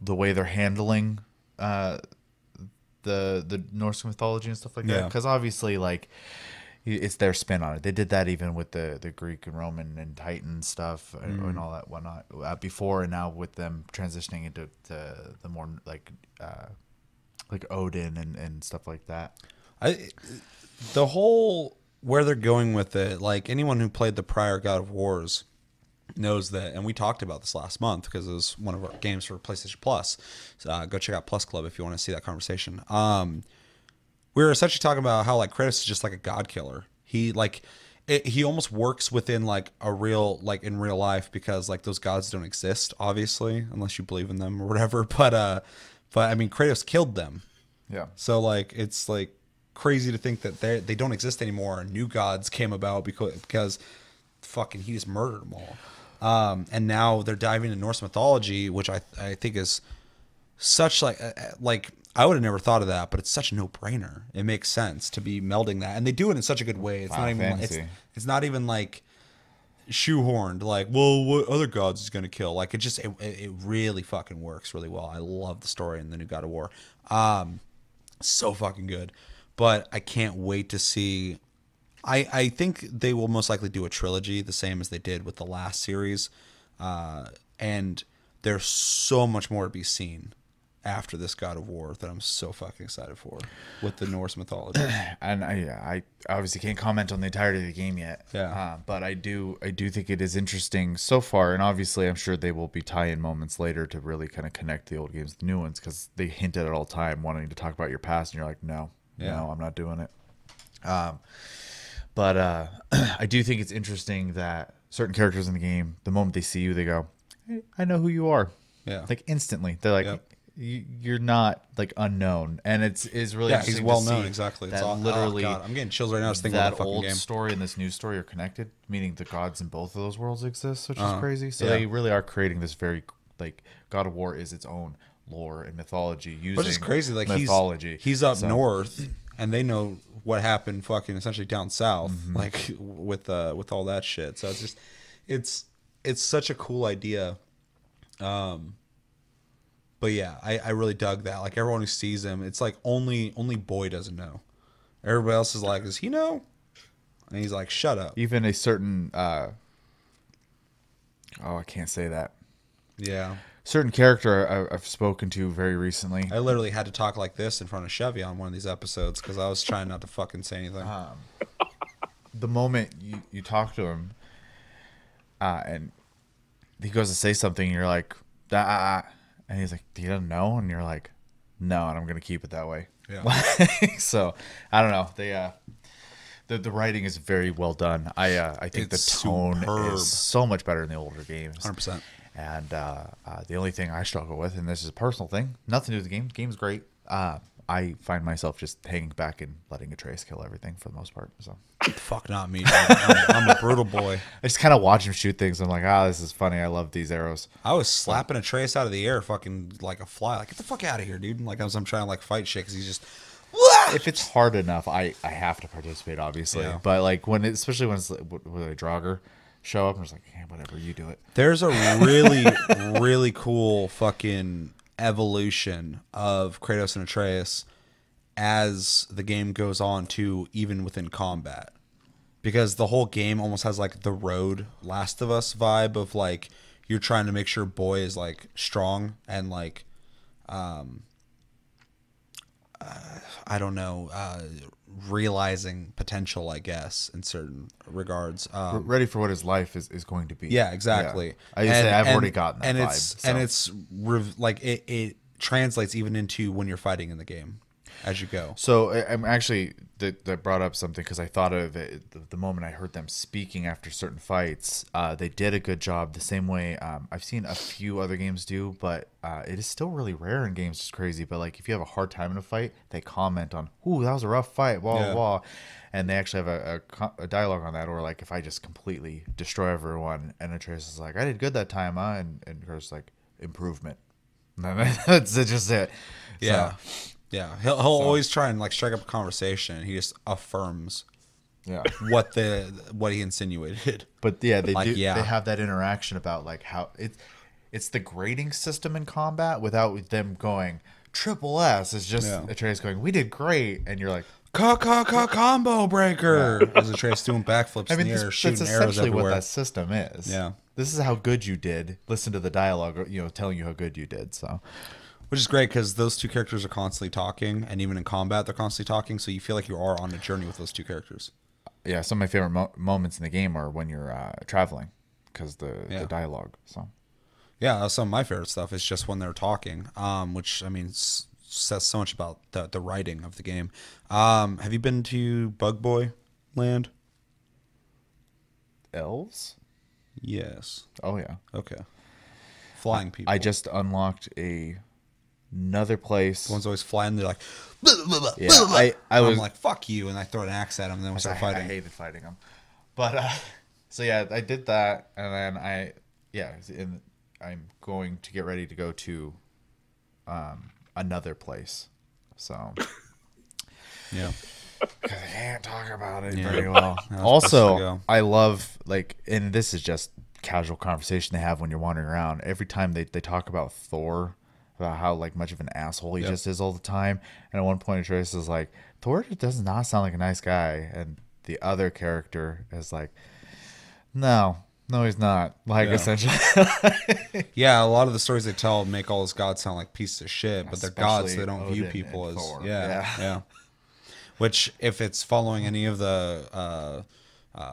the way they're handling the Norse mythology and stuff like that. Because obviously, like, it's their spin on it. They did that even with the Greek and Roman and Titan stuff and all that whatnot before, and now with them transitioning into the more like Odin and stuff like that. The whole where they're going with it, like anyone who played the prior God of Wars knows that, and we talked about this last month because it was one of our games for PlayStation Plus. So, go check out Plus Club if you want to see that conversation. We were essentially talking about how like Kratos is just like a god killer. He he almost works within like a real, like in real life, because like those gods don't exist, obviously, unless you believe in them or whatever. But I mean, Kratos killed them. Yeah. So like it's like crazy to think that they don't exist anymore and new gods came about because fucking he just murdered them all. And now they're diving into Norse mythology, which I think is such like I would have never thought of that, but it's such a no-brainer. It makes sense to be melding that, and they do it in such a good way. It's not even it's not even like shoehorned. Like, well, what other gods is gonna kill? Like, it really fucking works really well. I love the story in the new God of War. So fucking good. But I can't wait to see I think they will most likely do a trilogy, the same as they did with the last series, and there's so much more to be seen after this God of War that I'm so fucking excited for with the Norse mythology. And I obviously can't comment on the entirety of the game yet. Yeah. But I do think it is interesting so far, and obviously I'm sure they will be tie-in moments later to really kind of connect the old games with the new ones, because they hint at it all the time, wanting to talk about your past, and you're like, no, I'm not doing it. But I do think it's interesting that certain characters in the game, the moment they see you, they go, hey, I know who you are. Yeah. Like instantly. They're like, you're not like unknown. And it's really Yeah, he's interesting well to known, see exactly. that It's all, literally oh God, I'm getting chills right now just thinking that about the fucking old game. story and this new story are connected, meaning the gods in both of those worlds exist, which is crazy. So Yeah. they really are creating this very, like, God of War is its own lore and mythology using Which is crazy. Like mythology. he's up north, and they know what happened fucking essentially down south, Mm-hmm. like with all that shit. So it's just it's such a cool idea. But yeah, I really dug that. Like everyone who sees him, it's like only Boy doesn't know. Everybody else is like, does he know? And he's like, shut up. Even a certain I can't say that. Yeah. Certain character I've spoken to very recently. I literally had to talk like this in front of Chevy on one of these episodes because I was trying not to fucking say anything. The moment you talk to him, and he goes to say something, and you're like, and he's like, he doesn't know, and you're like, no, and I'm gonna keep it that way. Yeah. So I don't know. The writing is very well done. I think It's the tone superb. is so much better in the older games. 100%. And the only thing I struggle with, and this is a personal thing, nothing to do with the game. The game's great. I find myself just hanging back and letting Atreus kill everything for the most part. So Fuck not me, dude. I'm a brutal boy. I just kind of watch him shoot things. I'm like, this is funny. I love these arrows. I was slapping a trace out of the air, fucking like a fly. Like, get the fuck out of here, dude. And like as I'm trying to like fight shit, because he's just. If it's hard enough, I have to participate, obviously. Yeah. But like especially when it's with a Draugr show up, I'm just like, hey, whatever, you do it. There's a really, really cool fucking evolution of Kratos and Atreus as the game goes on to even within combat. Because the whole game almost has like the Road Last of Us vibe of like you're trying to make sure Boy is like strong and like I don't know, realizing potential, I guess, in certain regards. Ready for what his life is going to be. Yeah, exactly. Yeah. I've already gotten that and vibe. it's so. and it's like it translates even into when you're fighting in the game as you go. So I'm actually that brought up something because I thought of it the moment I heard them speaking after certain fights. They did a good job the same way I've seen a few other games do, but it is still really rare in games. It's crazy, but like if you have a hard time in a fight, they comment on, "Ooh, that was a rough fight," blah blah, and they actually have a dialogue on that. Or like if I just completely destroy everyone, and Atreus is like, "I did good that time, huh?" and Kurt's like, "Improvement." That's just it. Yeah. Yeah, he'll always try and like strike up a conversation. He just affirms what he insinuated. But yeah, they Like, do. yeah. They have that interaction about like how it's the grading system in combat without them going triple S. It's just Atreus going, "We did great," and you're like, combo breaker. As Atreus doing backflips in the air, that's shooting arrows essentially everywhere. what that system is. Yeah. This is how good you did. Listen to the dialogue, telling you how good you did. So. Which is great because those two characters are constantly talking, and even in combat, they're constantly talking. So you feel like you are on a journey with those two characters. Yeah, some of my favorite moments in the game are when you're traveling, because the dialogue. So. Yeah, that's some of my favorite stuff. Is just when they're talking, which I mean says so much about the writing of the game. Have you been to Bug Boy Land? Elves? Yes. Oh yeah. Okay. Flying people. I just unlocked another place. One's always flying. They're like, blah, blah, blah, Yeah, blah, blah. I'm like, fuck you, and I throw an axe at him, and then we start I fighting. hated fighting them, but so yeah, I did that, and then I'm going to get ready to go to another place. So Yeah. because I can't talk about it Yeah. very well. No, it's best to Also, go. I love and this is just casual conversation they have when you're wandering around. Every time they talk about Thor, about how like much of an asshole he just is all the time, and at one point Atreus is like, "Thor does not sound like a nice guy," and the other character is like, no, he's not. Like, Yeah. essentially. Yeah, a lot of the stories they tell make all those gods sound like pieces of shit, but they're gods, so they don't Especially view Odin people and as Thor. yeah. Which, if it's following any of the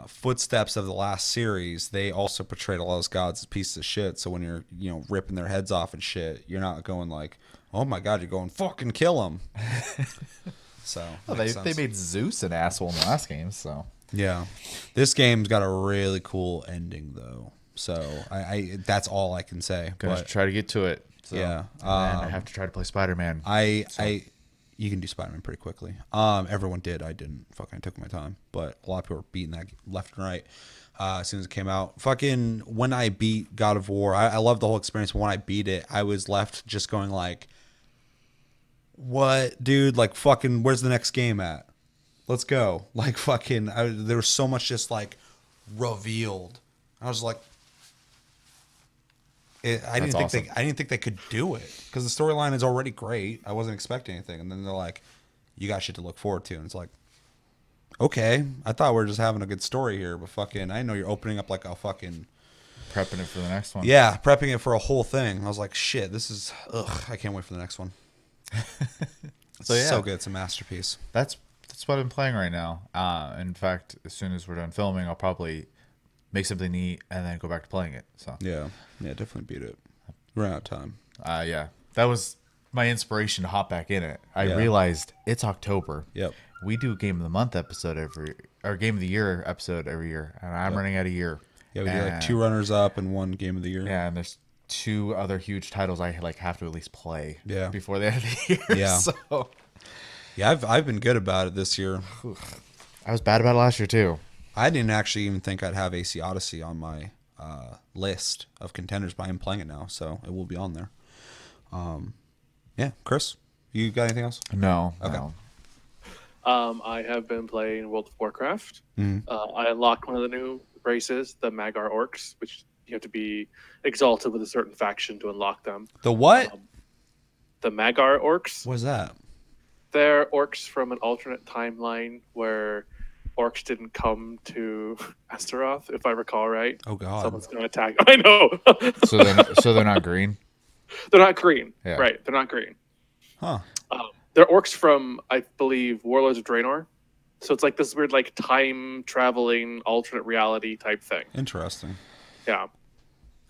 footsteps of the last series, they also portrayed all those gods as pieces of shit. So when you're ripping their heads off and shit, you're not going like, oh my god, you're going fucking kill them. So Well, they made Zeus an asshole in the last game, so. yeah, this game's got a really cool ending though. So I that's all I can say. Gonna But try to get to it. So. yeah, And I have to try to play Spider-Man. You can do Spider-Man pretty quickly. Everyone did. I didn't. Fucking took my time. But a lot of people were beating that left and right as soon as it came out. Fucking when I beat God of War, I loved the whole experience. But when I beat it, I was left just going like, what, dude? Like, fucking, where's the next game at? Let's go. Like, fucking, there was so much just like revealed. I was like, I didn't think they could do it because the storyline is already great. I wasn't expecting anything, and then they're like, "You got shit to look forward to," and it's like, okay, I thought we were just having a good story here, but fucking, I know you're opening up like a fucking Prepping it for the next one. yeah, prepping it for a whole thing. I was like, shit, this is I can't wait for the next one. So yeah, So good, it's a masterpiece. that's what I'm playing right now. In fact, as soon as we're done filming, I'll probably make something neat and then go back to playing it. So Yeah, definitely beat it. We're out of time. yeah, that was my inspiration to hop back in it. I Yeah. realized it's October. Yep. We do Game of the Month episode or Game of the Year episode every year, and I'm running out of year. Yeah, we do like 2 runners up and 1 game of the year. Yeah, and there's 2 other huge titles I like have to at least play. Yeah. Before the end of the year. Yeah. So Yeah, I've been good about it this year. I was bad about it last year too. I didn't actually even think I'd have AC Odyssey on my list of contenders, but I am playing it now, so it will be on there. Yeah, Chris, you got anything else? No. Okay. No. I have been playing World of Warcraft. I unlocked one of the new races, the Magar Orcs, which you have to be exalted with a certain faction to unlock them. The what? The Magar Orcs. What's that? They're orcs from an alternate timeline where orcs didn't come to Astaroth, if I recall right. Oh God. Someone's going to attack. I know. So they're not green. They're not green. Yeah. Right. They're not green. Huh. They're orcs from, I believe, Warlords of Draenor. So it's like this weird, like, time traveling alternate reality type thing. Interesting. Yeah.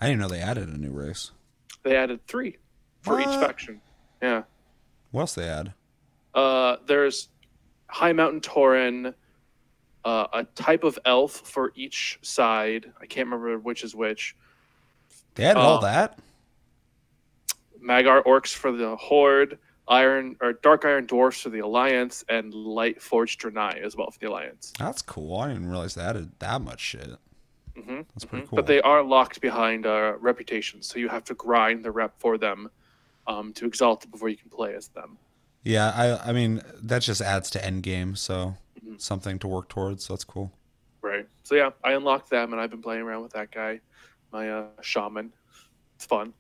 I didn't know they added a new race. They added 3 for each What? faction. Yeah. What else they add? There's High Mountain Tauren, a type of elf for each side. I can't remember which is which. They added all that? Magar Orcs for the Horde, Dark Iron Dwarfs for the Alliance, and Light Forged Draenei as well for the Alliance. That's cool. I didn't realize they added that much shit. That's pretty cool. But they are locked behind reputations, so you have to grind the rep for them to exalt it before you can play as them. Yeah, I mean, that just adds to endgame, so something to work towards. So that's cool. Right. So yeah, I unlocked them, and I've been playing around with that guy, my shaman. It's fun.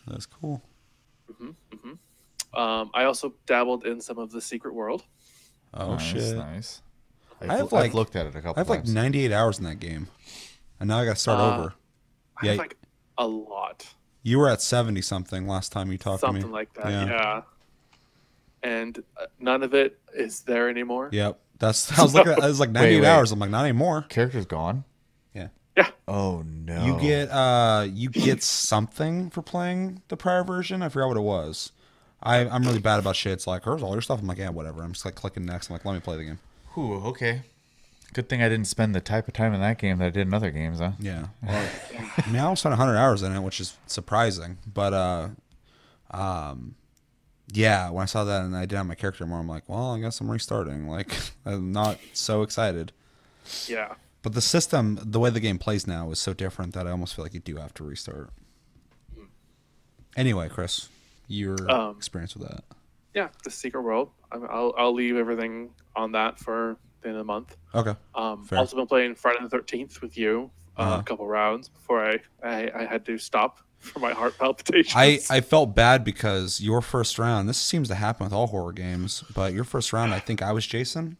That's cool. I also dabbled in some of the Secret World. Oh Nice, shit! Nice. I've I've looked at it a couple I have like times. 98 hours in that game, and now I got to start over. I have like a lot. You were at 70 something last time you talked to me. Something like that, yeah. And none of it is there anymore. Yep. I was looking at, I was like 98 wait. hours. I'm like, not anymore. Character's gone. Yeah. Yeah. Oh no. You get something for playing the prior version. I forgot what it was. I'm really bad about shit. It's like, here's all your stuff. I'm like, yeah, whatever. I'm just like clicking next. I'm like, let me play the game. Ooh, okay. Good thing I didn't spend the type of time in that game that I did in other games, huh? Yeah. Well, I mean, I almost spent 100 hours in it, which is surprising. But yeah, when I saw that and I didn't have my character anymore, I'm like, well, I guess I'm restarting. Like, I'm not so excited. Yeah. But the system, the way the game plays now, is so different that I almost feel like you do have to restart. Anyway, Chris, your experience with that? Yeah, the Secret World. I'll leave everything on that for the end of the month. Okay. Fair. Also been playing Friday the 13th with you a couple rounds before I had to stop for my heart palpitations. I felt bad because your first round, this seems to happen with all horror games, but your first round, I think I was Jason.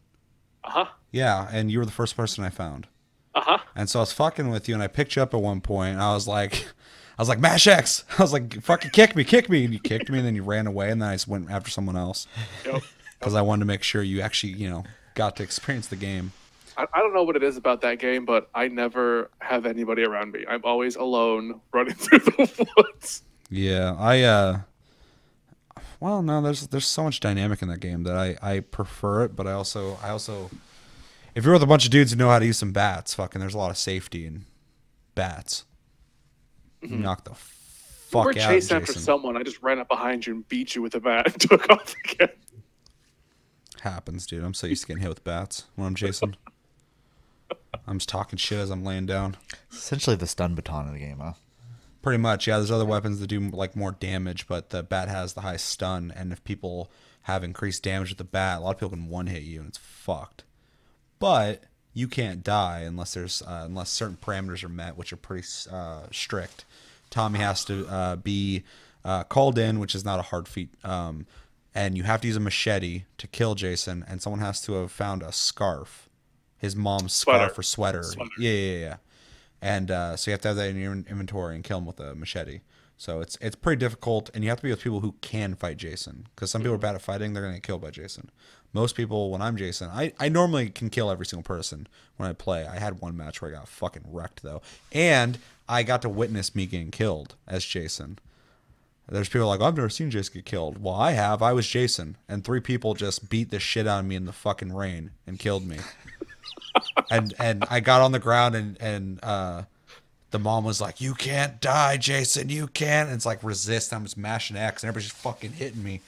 Uh-huh. Yeah, and you were the first person I found. Uh-huh. And so I was fucking with you, and I picked you up at one point, and I was like, Mash X. I was like, fucking kick me, and you kicked me, and then you ran away, and then I just went after someone else Yep. because I wanted to make sure you actually, got to experience the game. I don't know what it is about that game, but I never have anybody around me. I'm always alone running through the woods. Yeah, well, no, there's so much dynamic in that game that I prefer it, but I also, if you're with a bunch of dudes who know how to use some bats, fucking, there's a lot of safety in bats. You knock the fuck We're out, chasing after Jason. someone. I just ran up behind you and beat you with a bat and took off again. Happens, dude. I'm so used to getting hit with bats when I'm Jason. I'm just talking shit as I'm laying down. Essentially the stun baton in the game, huh? Pretty much, yeah. There's other weapons that do like more damage, but the bat has the highest stun, and if people have increased damage with the bat, a lot of people can one hit you, and it's fucked. But you can't die unless there's unless certain parameters are met, which are pretty strict. Tommy has to be called in, which is not a hard feat, and you have to use a machete to kill Jason, and someone has to have found a scarf, his mom's scarf or sweater. Yeah. And so you have to have that in your inventory and kill him with a machete. So it's pretty difficult, and you have to be with people who can fight Jason, because some people are bad at fighting. They're going to get killed by Jason. Most people, when I'm Jason, I normally can kill every single person when I play. I had one match where I got fucking wrecked, though. And I got to witness me getting killed as Jason. There's people like, I've never seen Jason get killed. Well, I have. I was Jason. And 3 people just beat the shit out of me in the fucking rain and killed me. and I got on the ground, and the mom was like, you can't die, Jason. You can't. And it's like, resist. I'm just mashing X, and everybody's just fucking hitting me.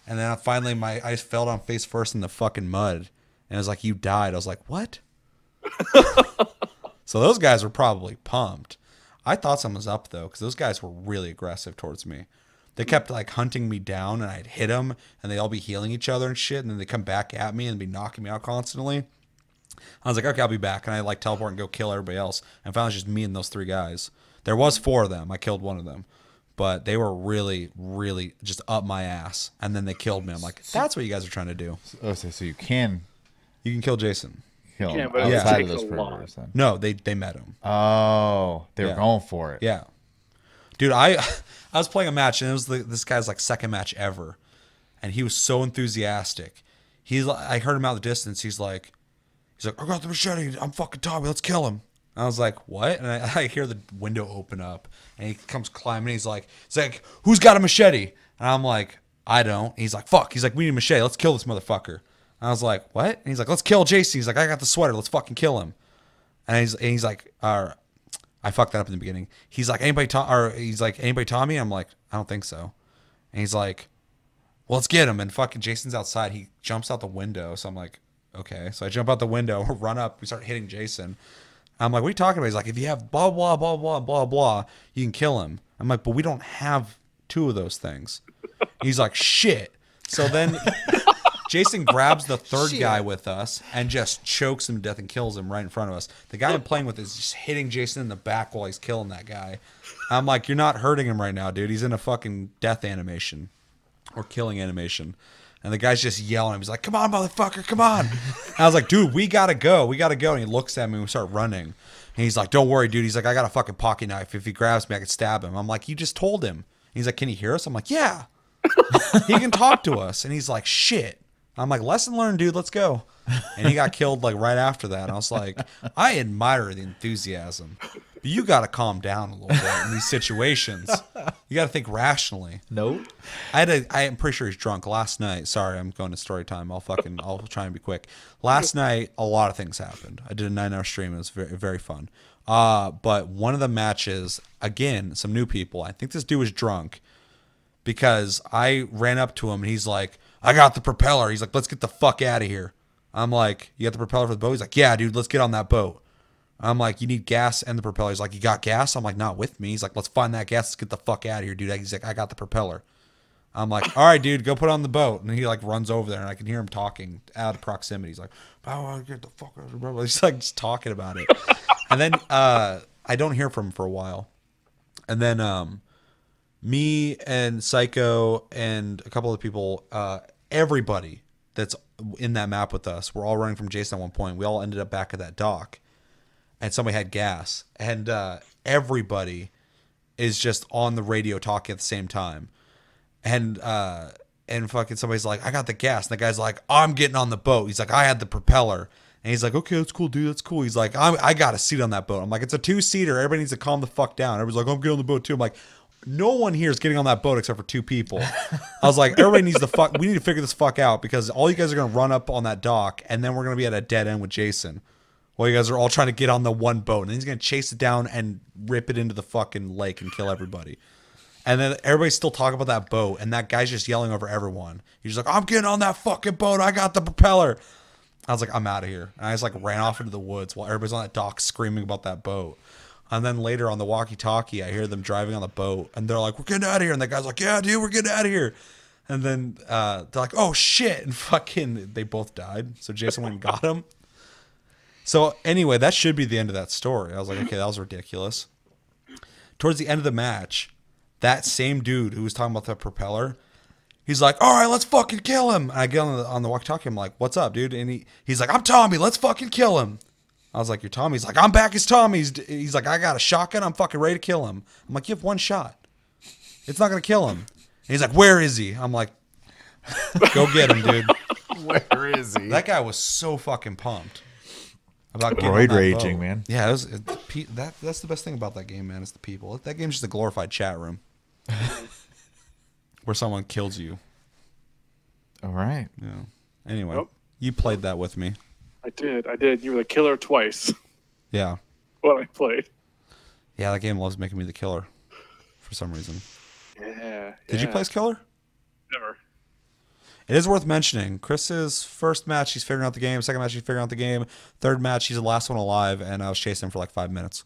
And then finally, I fell down face first in the fucking mud. And it was like, you died. I was like, what? So those guys were probably pumped. I thought something was up, though, because those guys were really aggressive towards me. They kept like hunting me down, and I'd hit them, and they'd all be healing each other and shit, and then they come back at me and be knocking me out constantly. I was like, okay, I'll be back. And I like teleport and go kill everybody else. And finally, it's just me and those 3 guys. There was 4 of them. I killed one of them. But they were really, really just up my ass. And then they killed me. I'm like, that's what you guys are trying to do. Oh, so you can You can kill Jason. kill Yeah, him but it outside of takes those a lot. perimeters then. No, they met him. Oh, they were Yeah. going for it. Yeah. Dude, I was playing a match, and it was this guy's like second match ever. And he was so enthusiastic. I heard him out of the distance. He's like, I got the machete. I'm fucking Tommy. Let's kill him. And I was like, what? And I hear the window open up, and he comes climbing. He's like, who's got a machete? And I'm like, I don't. He's like, fuck. He's like, we need a machete. Let's kill this motherfucker. And I was like, what? And he's like, let's kill Jason. He's like, I got the sweater. Let's fucking kill him. And he's like, I fucked that up in the beginning. He's like, anybody Tommy? I'm like, I don't think so. And he's like, well, let's get him. And fucking Jason's outside. He jumps out the window. So I'm like, okay. So I jump out the window, run up. We start hitting Jason. I'm like, what are you talking about? He's like, if you have blah, blah, blah, blah, blah, blah, you can kill him. I'm like, but we don't have 2 of those things. He's like, shit. So then Jason grabs the 3rd guy with us and just chokes him to death and kills him right in front of us. The guy I'm playing with is just hitting Jason in the back while he's killing that guy. I'm like, you're not hurting him right now, dude. He's in a fucking death animation or killing animation. And the guy's just yelling at him. He's like, come on, motherfucker, come on. And I was like, dude, we got to go. We got to go. And he looks at me and we start running. And he's like, don't worry, dude. He's like, I got a fucking pocket knife. If he grabs me, I could stab him. I'm like, you just told him. And he's like, can he hear us? I'm like, yeah. He can talk to us. And he's like, shit. I'm like, lesson learned, dude. Let's go. And he got killed like right after that. And I was like, I admire the enthusiasm. But you got to calm down a little bit in these situations. You got to think rationally. Nope. I am pretty sure he's drunk last night. Sorry, I'm going to story time. I'll try and be quick. Last night, a lot of things happened. I did a 9-hour stream. It was very, very fun. But one of the matches, again, some new people. I think this dude was drunk because I ran up to him and he's like, I got the propeller. He's like, let's get the fuck out of here. I'm like, you got the propeller for the boat? He's like, yeah, dude, let's get on that boat. I'm like, you need gas and the propeller. He's like, you got gas? I'm like, not with me. He's like, let's find that gas. Let's get the fuck out of here, dude. He's like, I got the propeller. I'm like, all right, dude, go put on the boat. And he like runs over there, and I can hear him talking out of proximity. He's like, oh, get the fuck out of here. He's like just talking about it. And then I don't hear from him for a while. And then me and Psycho and a couple of people, everybody that's in that map with us. We're all running from Jason at one point. We all ended up back at that dock, and somebody had gas, and everybody is just on the radio talking at the same time, and fucking somebody's like, I got the gas, and the guy's like, I'm getting on the boat. He's like, I had the propeller. And he's like, okay, that's cool, dude. That's cool. He's like, I got a seat on that boat. I'm like, it's a 2-seater. Everybody needs to calm the fuck down. Everybody's like, I'm getting on the boat too. I'm like, no one here is getting on that boat except for 2 people. I was like, everybody needs to we need to figure this fuck out, because all you guys are going to run up on that dock, and then we're going to be at a dead end with Jason. While you guys are all trying to get on the one boat, and then he's going to chase it down and rip it into the fucking lake and kill everybody. And then everybody's still talking about that boat, and that guy's just yelling over everyone. He's just like, I'm getting on that fucking boat. I got the propeller. I was like, I'm out of here. And I just like ran off into the woods while everybody's on that dock screaming about that boat. And then later on the walkie-talkie, I hear them driving on the boat, and they're like, we're getting out of here. And the guy's like, yeah, dude, we're getting out of here. And then they're like, oh, shit. And fucking they both died. So Jason went and got him. So anyway, that should be the end of that story. I was like, okay, that was ridiculous. Towards the end of the match, that same dude who was talking about the propeller, he's like, all right, let's fucking kill him. And I get on the walkie-talkie. I'm like, what's up, dude? And he's like, I'm Tommy. Let's fucking kill him. I was like, you're Tommy? He's like, I'm back as Tommy. He's like, I got a shotgun. I'm fucking ready to kill him. I'm like, you have 1 shot. It's not going to kill him. And he's like, where is he? I'm like, go get him, dude. Where is he? That guy was so fucking pumped about getting Roid on that raging, boat. man. Yeah, that's the best thing about that game, man. It's the people. That game's just a glorified chat room where someone kills you. All right. Yeah. Anyway, Nope. You played that with me. I did. You were the killer twice Yeah. when I played. Yeah, that game loves making me the killer for some reason. Yeah. Did you play as killer? Never. It is worth mentioning. Chris's first match, he's figuring out the game. Second match, he's figuring out the game. Third match, he's the last one alive, and I was chasing him for like 5 minutes.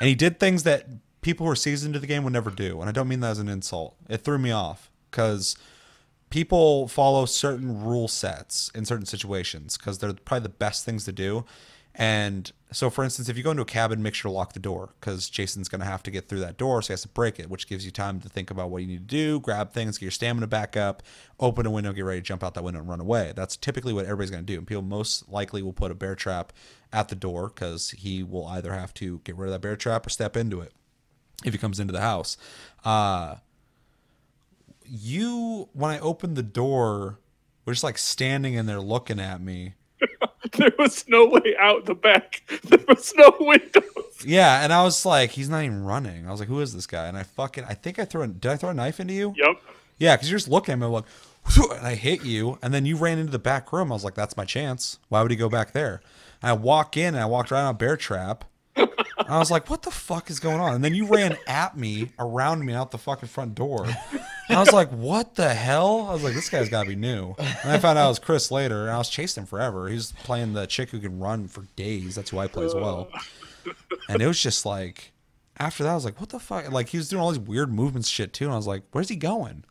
And he did things that people who are seasoned into the game would never do. And I don't mean that as an insult. It threw me off because people follow certain rule sets in certain situations because they're probably the best things to do. And so, for instance, if you go into a cabin, make sure to lock the door because Jason's going to have to get through that door, so he has to break it, which gives you time to think about what you need to do, grab things, get your stamina back up, open a window, get ready to jump out that window and run away. That's typically what everybody's going to do. And people most likely will put a bear trap at the door because he will either have to get rid of that bear trap or step into it if he comes into the house. When I opened the door, were just like standing in there looking at me. There was no way out the back. There was no windows. Yeah, and I was like, he's not even running. I was like, who is this guy? And did I throw a knife into you? Yep. Yeah, because you're just looking at me. I'm like, and I hit you, and then you ran into the back room. I was like, that's my chance. Why would he go back there? And I walk in, and I walked right on a bear trap. And I was like, what the fuck is going on? And then you ran at me, around me, out the fucking front door. And I was like, what the hell? I was like, this guy's got to be new. And I found out it was Chris later, and I was chasing him forever. He was playing the chick who can run for days. That's who I play as well. And it was just like, after that, I was like, what the fuck? Like, he was doing all these weird movements shit, too. And I was like, where's he going?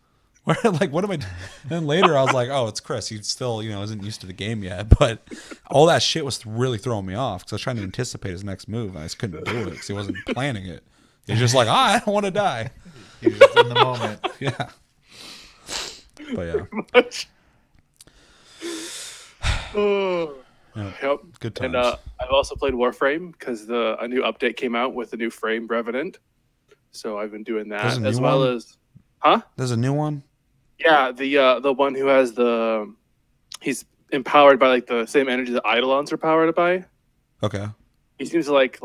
What am I doing? And then later, I was like, oh, it's Chris. He still, isn't used to the game yet. But all that shit was really throwing me off because I was trying to anticipate his next move. And I just couldn't do it because he wasn't planning it. He was just like, I don't want to die. He was just in the moment. Yeah. But yeah. Much. Oh. Yeah. Yep. Good times. And I've also played Warframe because a new update came out with the new frame Revenant. So I've been doing that There's a as new well one? as, huh? There's a new one? Yeah, the one who has he's empowered by like the same energy that Eidolons are powered by. Okay. He seems to like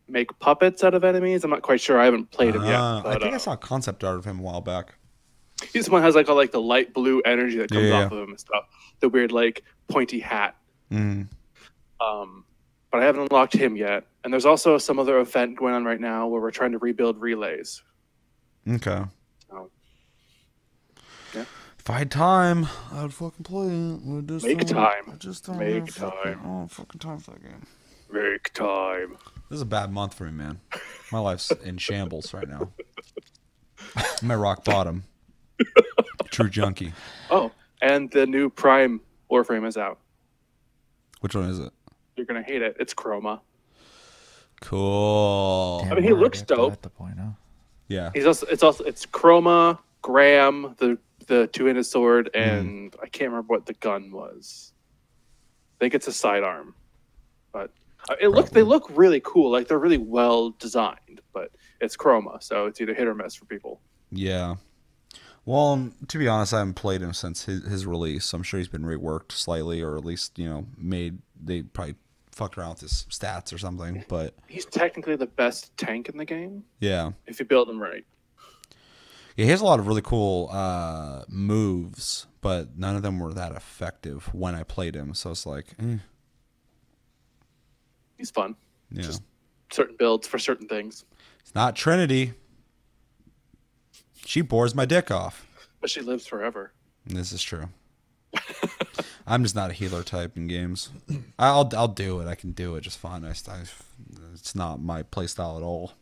make puppets out of enemies. I'm not quite sure. I haven't played him yet. But, I think I saw a concept art of him a while back. he's the one who has like all like the light blue energy that comes Yeah. off of him and stuff. The weird like pointy hat. Mm. But I haven't unlocked him yet. And there's also some other event going on right now where we're trying to rebuild relays. Okay. So, yeah. If I had time, I would fucking play it. Make time. I just don't Make have fucking, time. I don't have fucking time for that game. Make time. This is a bad month for me, man. My life's in shambles right now. I'm at rock bottom. True junkie. Oh, and the new Prime Warframe is out. Which one is it? You're gonna hate it. It's Chroma. Cool. Damn, I mean, he we're looks at the dope. At the point, huh? Yeah. It's Chroma, Graham, the the two-handed sword, and I can't remember what the gun was. I think it's a sidearm, but they look really cool. Like they're really well designed, but it's Chroma, so it's either hit or miss for people. Yeah. Well, to be honest, I haven't played him since his release. I'm sure he's been reworked slightly, or at least they probably fucked around with his stats or something. But he's technically the best tank in the game. Yeah. If you build him right. Yeah, he has a lot of really cool moves, but none of them were that effective when I played him. So it's like, he's fun. Yeah. Just certain builds for certain things. It's not Trinity. She bores my dick off. But she lives forever. This is true. I'm just not a healer type in games. I'll do it. I can do it just fine. It's not my play style at all.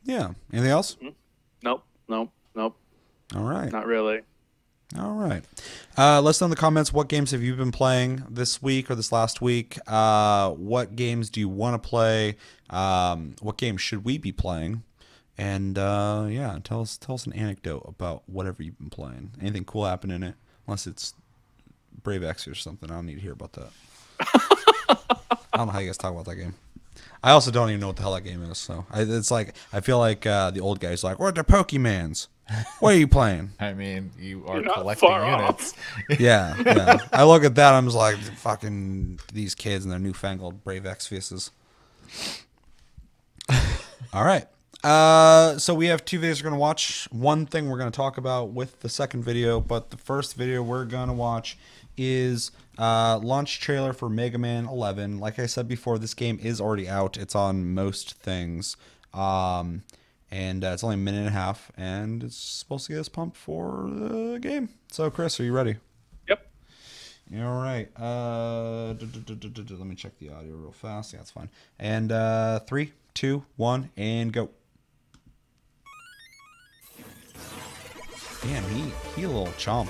Yeah. Anything else? Nope. All right. Not really. All right. Let us know in the comments, what games have you been playing this week or this last week? What games do you want to play? What games should we be playing? And yeah, tell us an anecdote about whatever you've been playing. Anything cool happen in it? Unless it's Brave X or something. I don't need to hear about that. I don't know how you guys talk about that game. I also don't even know what the hell that game is. So it's like, I feel like the old guy's like, "What are the Pokemans? What are you playing?" I mean, you are You're not collecting far units. Yeah. I look at that, I'm just like, fucking these kids and their newfangled Brave X faces. All right. So we have 2 videos we're going to watch. One thing we're going to talk about with the second video, but the first video we're going to watch is launch trailer for Megaman 11. Like I said before, this game is already out. It's on most things. And it's only a minute and a half, and it's supposed to get us pumped for the game. So, Chris, are you ready? Yep. All right. Let me check the audio real fast. Yeah, that's fine. And 3, 2, 1, and go. Damn, he a little chunk.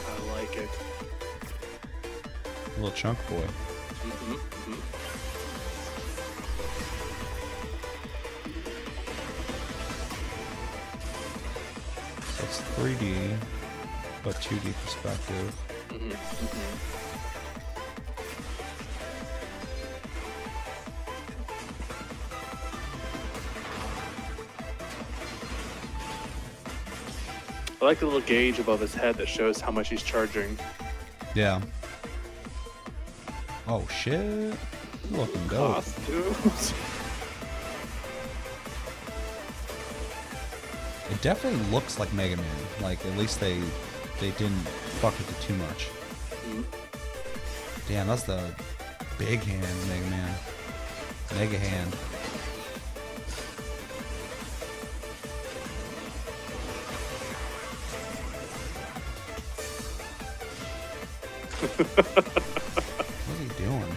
I like it. A little chunk boy. So it's 3D, but 2D perspective. I like the little gauge above his head that shows how much he's charging. Yeah. Oh shit! Looking dope. Costumes. It definitely looks like Mega Man. Like at least they didn't fuck with it too much. Damn, that's the big hand Mega Man. Mega hand. What's he doing?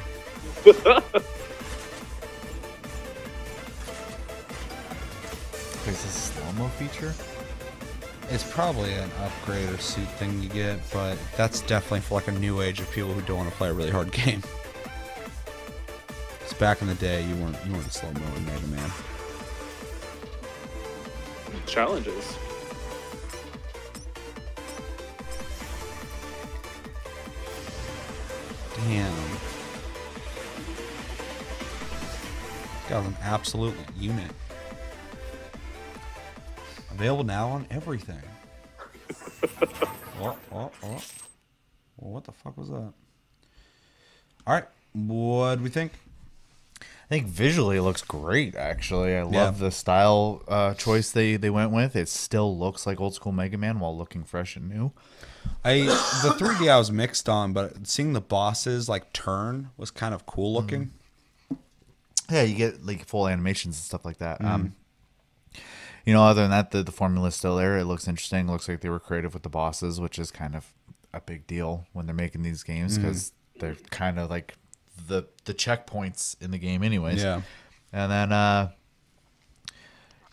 Is this a slow-mo feature? It's probably an upgrade or suit thing you get, but that's definitely for like a new age of people who don't want to play a really hard game. Because back in the day, you weren't slow-mo in Mega Man. Challenges. Damn. Got an absolute unit. Available now on everything. Oh. Well, what the fuck was that? Alright, what do we think? I think visually it looks great, actually. I love the style choice they went with. It still looks like old school Mega Man while looking fresh and new. The 3D I was mixed on, but seeing the bosses like turn was kind of cool looking. Yeah, you get like full animations and stuff like that. Other than that, the formula's still there. It looks interesting. It looks like they were creative with the bosses, which is kind of a big deal when they're making these games because they're kind of like the checkpoints in the game anyways. Yeah. And then,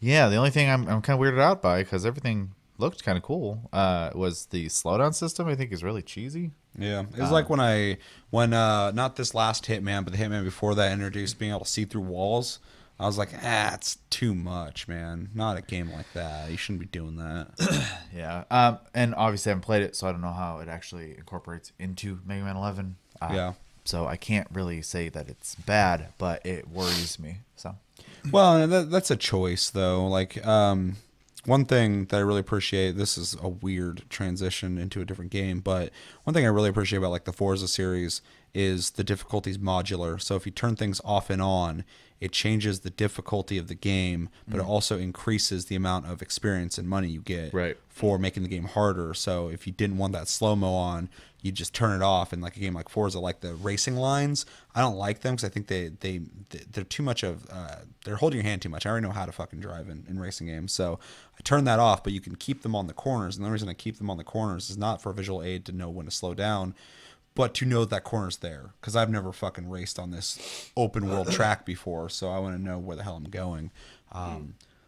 the only thing I'm kind of weirded out by, because everything looked kind of cool, was the slowdown system. I think is really cheesy. Yeah, it was like when not this last Hitman, but the Hitman before that introduced being able to see through walls. I was like, it's too much, man. Not a game like that. You shouldn't be doing that. Yeah. And obviously I haven't played it, so I don't know how it actually incorporates into Mega Man 11. Yeah. So I can't really say that it's bad, but it worries me. So. Well, that's a choice, though. Like, one thing that I really appreciate, this is a weird transition into a different game, but one thing I really appreciate about like the Forza series is the difficulty's modular. So if you turn things off and on, it changes the difficulty of the game, but it also increases the amount of experience and money you get for making the game harder. So if you didn't want that slow-mo on, you just turn it off. And like a game like Forza, like the racing lines, I don't like them because I think they're too much of they're holding your hand too much. I already know how to fucking drive in racing games, so I turn that off. But you can keep them on the corners, and the reason I keep them on the corners is not for visual aid to know when to slow down, but to know that corner's there, because I've never fucking raced on this open world track before, so I want to know where the hell I'm going.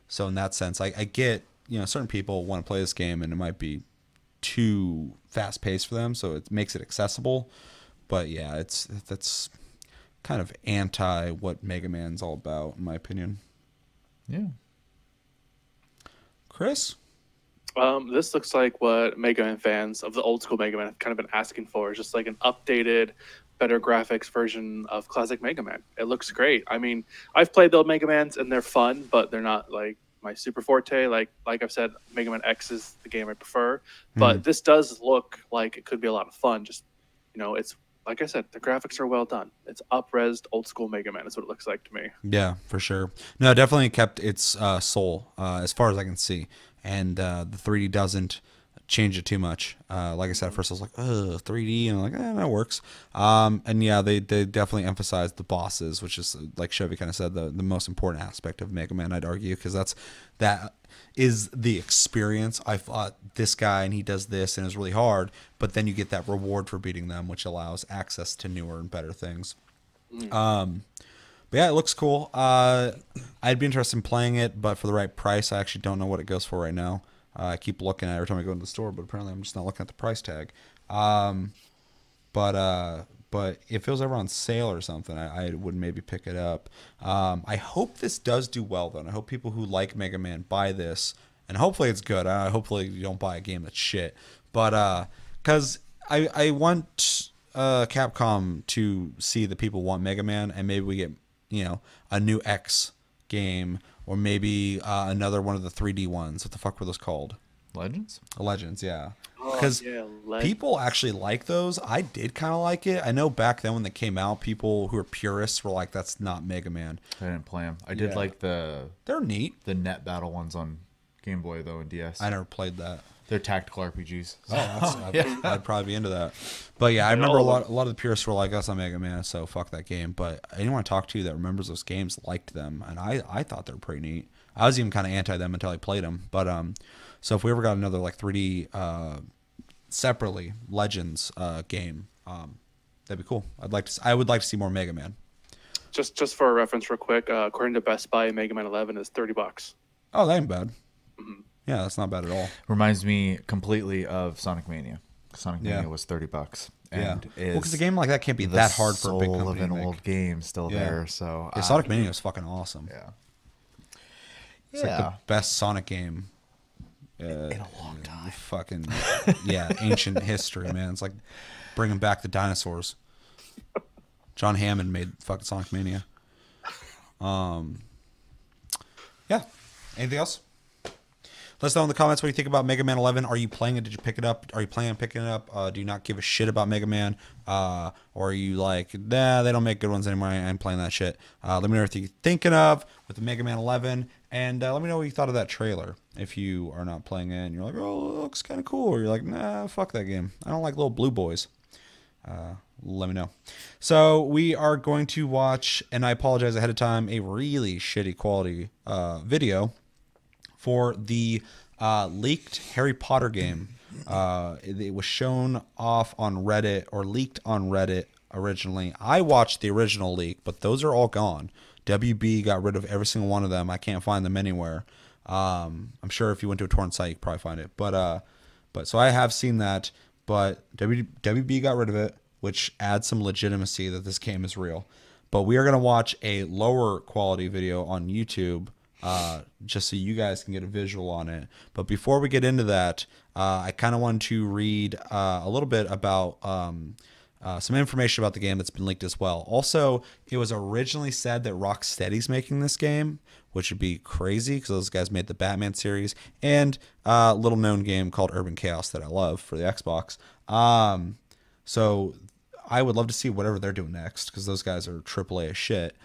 So in that sense, I get, certain people want to play this game and it might be too fast paced for them, so it makes it accessible. But yeah, that's kind of anti what Mega Man's all about, in my opinion. Yeah. Chris? This looks like what Mega Man fans of the old school Mega Man have kind of been asking for. It's just like an updated, better graphics version of classic Mega Man. It looks great. I mean, I've played the old Mega Mans and they're fun, but they're not like my super forte. Like I've said, Mega Man X is the game I prefer. But this does look like it could be a lot of fun. Just, it's like I said, the graphics are well done. It's up-resed old school Mega Man is what it looks like to me. Yeah, for sure. No, it definitely kept its soul as far as I can see. And the 3D doesn't change it too much. Like I said, at first I was like, oh, 3D, and I'm like, that works. And yeah, they definitely emphasized the bosses, which is, like Chevy kind of said, the most important aspect of Mega Man, I'd argue, because that is the experience. I fought this guy and he does this and it's really hard, but then you get that reward for beating them, which allows access to newer and better things. But yeah, it looks cool. I'd be interested in playing it, but for the right price, I actually don't know what it goes for right now. I keep looking at it every time I go into the store, but apparently I'm just not looking at the price tag. But if it was ever on sale or something, I would maybe pick it up. I hope this does do well, though, and I hope people who like Mega Man buy this, and hopefully it's good. Hopefully you don't buy a game that's shit. But because I want Capcom to see that people want Mega Man, and maybe we get a new X game, or maybe another one of the 3D ones. What the fuck were those called? Legends? Legends, yeah. Because people actually like those. I did kind of like it. I know back then when they came out, people who are purists were like, that's not Mega Man. I didn't play them. I did like they're neat. The net battle ones on Game Boy, though, and DS. I never played that. They're tactical RPGs. Oh, I'd probably be into that. But yeah, I remember a lot of the purists were like, that's not Mega Man, so fuck that game. But anyone I talked to that remembers those games liked them, and I thought they were pretty neat. I was even kind of anti them until I played them. But so if we ever got another like 3D separately Legends game, that'd be cool. I would like to see more Mega Man. Just for a reference, real quick, according to Best Buy, Mega Man 11 is $30. Oh, that ain't bad. Yeah, that's not bad at all. Reminds me completely of Sonic Mania. Sonic Mania was $30. And because a game like that can't be that hard for a big company. The soul of an old game still there. So Sonic Mania was fucking awesome. Yeah. It's like the best Sonic game in a long time. Fucking ancient history, man. It's like bringing back the dinosaurs. John Hammond made fucking Sonic Mania. Yeah. Anything else? Let us know in the comments what you think about Mega Man 11. Are you playing it? Did you pick it up? Are you planning on picking it up? Do you not give a shit about Mega Man? Or are you like, nah, they don't make good ones anymore. I ain't playing that shit. Let me know what you're thinking of with the Mega Man 11. And let me know what you thought of that trailer. If you are not playing it and you're like, oh, it looks kind of cool. Or you're like, nah, fuck that game. I don't like little blue boys. Let me know. So we are going to watch, and I apologize ahead of time, a really shitty quality video for the leaked Harry Potter game. It was shown off on Reddit, or leaked on Reddit originally. I watched the original leak, but those are all gone. WB got rid of every single one of them. I can't find them anywhere. I'm sure if you went to a torrent site, you could probably find it. But so I have seen that, but WB got rid of it, which adds some legitimacy that this game is real. But we are going to watch a lower quality video on YouTube just so you guys can get a visual on it. But before we get into that, I kind of wanted to read a little bit about some information about the game that's been leaked as well. Also, it was originally said that Rocksteady's making this game, which would be crazy because those guys made the Batman series and a little known game called Urban Chaos that I love for the Xbox. So I would love to see whatever they're doing next because those guys are AAA as shit.